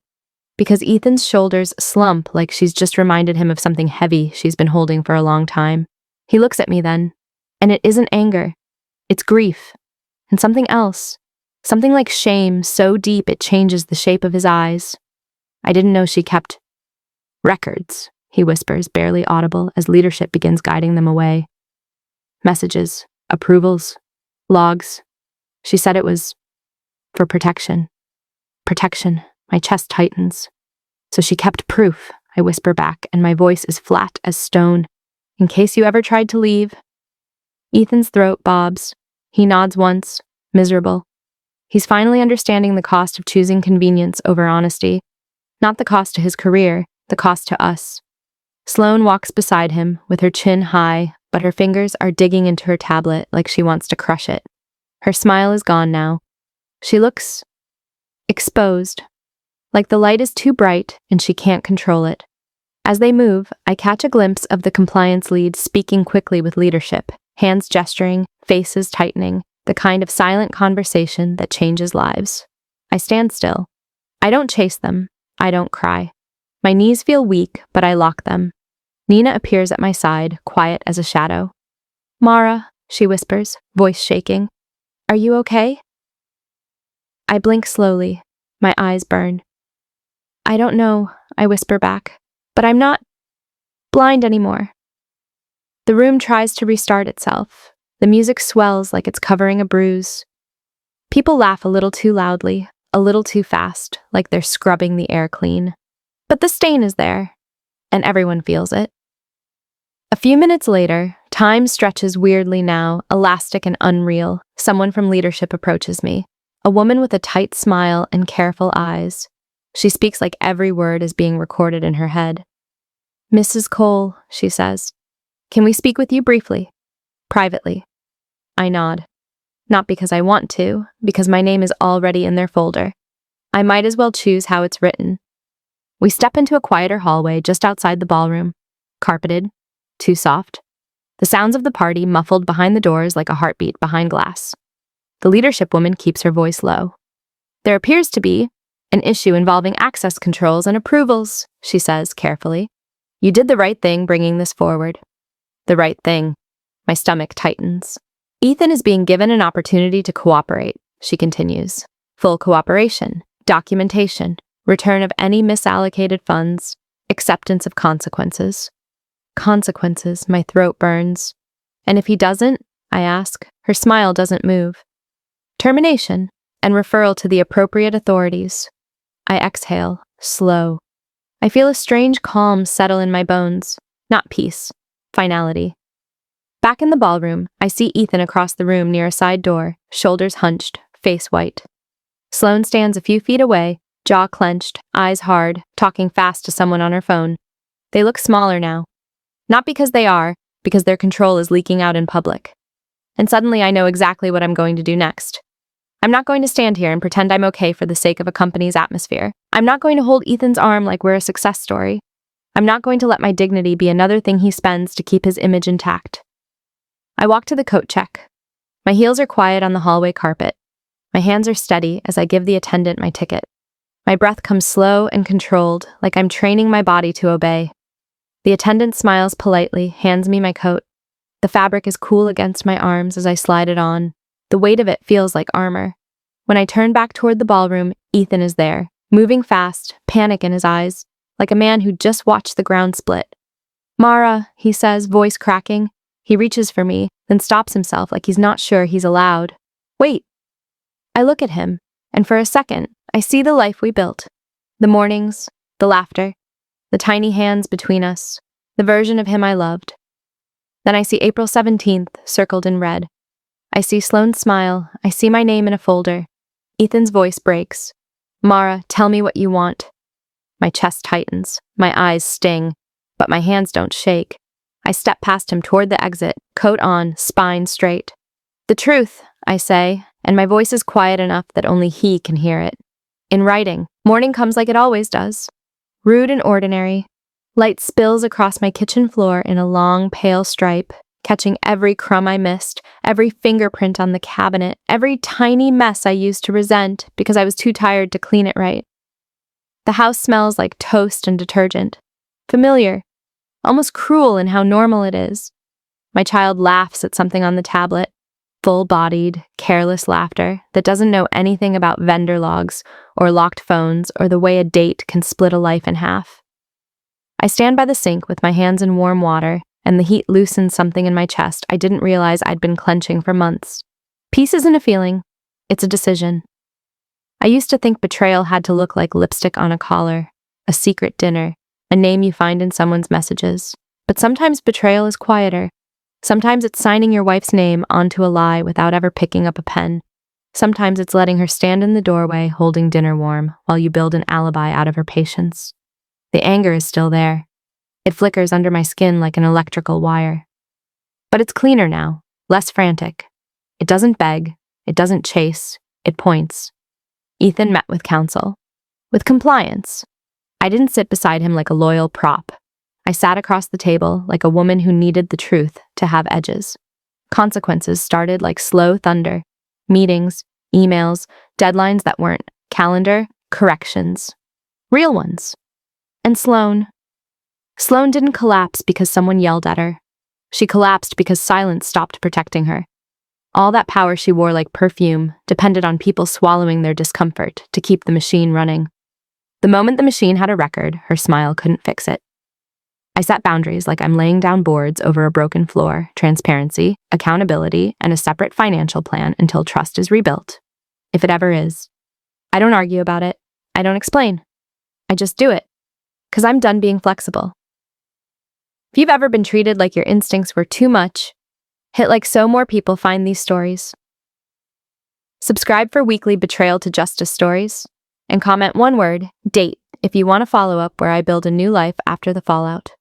Because Ethan's shoulders slump like she's just reminded him of something heavy she's been holding for a long time. He looks at me then, and it isn't anger. It's grief. And something else. Something like shame so deep it changes the shape of his eyes. I didn't know she kept records, he whispers, barely audible, as leadership begins guiding them away. Messages, approvals, logs. She said it was for protection. Protection. My chest tightens. So she kept proof, I whisper back, and my voice is flat as stone. In case you ever tried to leave. Ethan's throat bobs. He nods once, miserable. He's finally understanding the cost of choosing convenience over honesty. Not the cost to his career, the cost to us. Sloane walks beside him, with her chin high, but her fingers are digging into her tablet like she wants to crush it. Her smile is gone now. She looks exposed. Like the light is too bright and she can't control it. As they move, I catch a glimpse of the compliance lead speaking quickly with leadership, hands gesturing, faces tightening, the kind of silent conversation that changes lives. I stand still. I don't chase them. I don't cry. My knees feel weak, but I lock them. Nina appears at my side, quiet as a shadow. Mara, she whispers, voice shaking. Are you okay? I blink slowly. My eyes burn. I don't know, I whisper back, but I'm not blind anymore. The room tries to restart itself. The music swells like it's covering a bruise. People laugh a little too loudly, a little too fast, like they're scrubbing the air clean. But the stain is there, and everyone feels it. A few minutes later, Time stretches weirdly now, elastic and unreal. Someone from leadership approaches me. A woman with a tight smile and careful eyes. She speaks like every word is being recorded in her head. "Mrs. Cole," she says, "can we speak with you briefly? Privately." I nod. Not because I want to, because my name is already in their folder. I might as well choose how it's written. We step into a quieter hallway just outside the ballroom. Carpeted. Too soft. The sounds of the party muffled behind the doors like a heartbeat behind glass. The leadership woman keeps her voice low. "There appears to be an issue involving access controls and approvals," she says carefully. "You did the right thing bringing this forward." The right thing. My stomach tightens. "Ethan is being given an opportunity to cooperate," she continues. "Full cooperation, documentation, return of any misallocated funds, acceptance of consequences." Consequences, my throat burns. "And if he doesn't?" I ask. Her smile doesn't move. "Termination and referral to the appropriate authorities." I exhale, slow. I feel a strange calm settle in my bones. Not peace, finality. Back in the ballroom, I see Ethan across the room near a side door, shoulders hunched, face white. Sloane stands a few feet away, jaw clenched, eyes hard, talking fast to someone on her phone. They look smaller now. Not because they are, because their control is leaking out in public. And suddenly I know exactly what I'm going to do next. I'm not going to stand here and pretend I'm okay for the sake of a company's atmosphere. I'm not going to hold Ethan's arm like we're a success story. I'm not going to let my dignity be another thing he spends to keep his image intact. I walk to the coat check. My heels are quiet on the hallway carpet. My hands are steady as I give the attendant my ticket. My breath comes slow and controlled, like I'm training my body to obey. The attendant smiles politely, hands me my coat. The fabric is cool against my arms as I slide it on. The weight of it feels like armor. When I turn back toward the ballroom, Ethan is there, moving fast, panic in his eyes, like a man who just watched the ground split. "Mara," he says, voice cracking. He reaches for me, then stops himself like he's not sure he's allowed. "Wait." I look at him, and for a second, I see the life we built. The mornings, the laughter, the tiny hands between us, the version of him I loved. Then I see April 17th circled in red. I see Sloane smile. I see my name in a folder. Ethan's voice breaks. "Mara, tell me what you want." My chest tightens. My eyes sting. But my hands don't shake. I step past him toward the exit, coat on, spine straight. "The truth," I say, and my voice is quiet enough that only he can hear it. In writing, morning comes like it always does. Rude and ordinary. Light spills across my kitchen floor in a long, pale stripe, catching every crumb I missed, every fingerprint on the cabinet, every tiny mess I used to resent because I was too tired to clean it right. The house smells like toast and detergent. Familiar. Almost cruel in how normal it is. My child laughs at something on the tablet. Full-bodied, careless laughter that doesn't know anything about vendor logs or locked phones or the way a date can split a life in half. I stand by the sink with my hands in warm water, and the heat loosens something in my chest I didn't realize I'd been clenching for months. Peace isn't a feeling, it's a decision. I used to think betrayal had to look like lipstick on a collar, a secret dinner, a name you find in someone's messages. But sometimes betrayal is quieter. Sometimes it's signing your wife's name onto a lie without ever picking up a pen. Sometimes it's letting her stand in the doorway holding dinner warm while you build an alibi out of her patience. The anger is still there. It flickers under my skin like an electrical wire. But it's cleaner now, less frantic. It doesn't beg, it doesn't chase, it points. Ethan met with counsel. With compliance. I didn't sit beside him like a loyal prop. I sat across the table like a woman who needed the truth to have edges. Consequences started like slow thunder. Meetings, emails, deadlines that weren't, calendar, corrections. Real ones. And Sloane. Sloane didn't collapse because someone yelled at her. She collapsed because silence stopped protecting her. All that power she wore like perfume depended on people swallowing their discomfort to keep the machine running. The moment the machine had a record, her smile couldn't fix it. I set boundaries like I'm laying down boards over a broken floor, transparency, accountability, and a separate financial plan until trust is rebuilt. If it ever is. I don't argue about it. I don't explain. I just do it. 'Cause I'm done being flexible. If you've ever been treated like your instincts were too much, hit like so more people find these stories. Subscribe for weekly betrayal to justice stories, and comment one word, date, if you want to follow up where I build a new life after the fallout.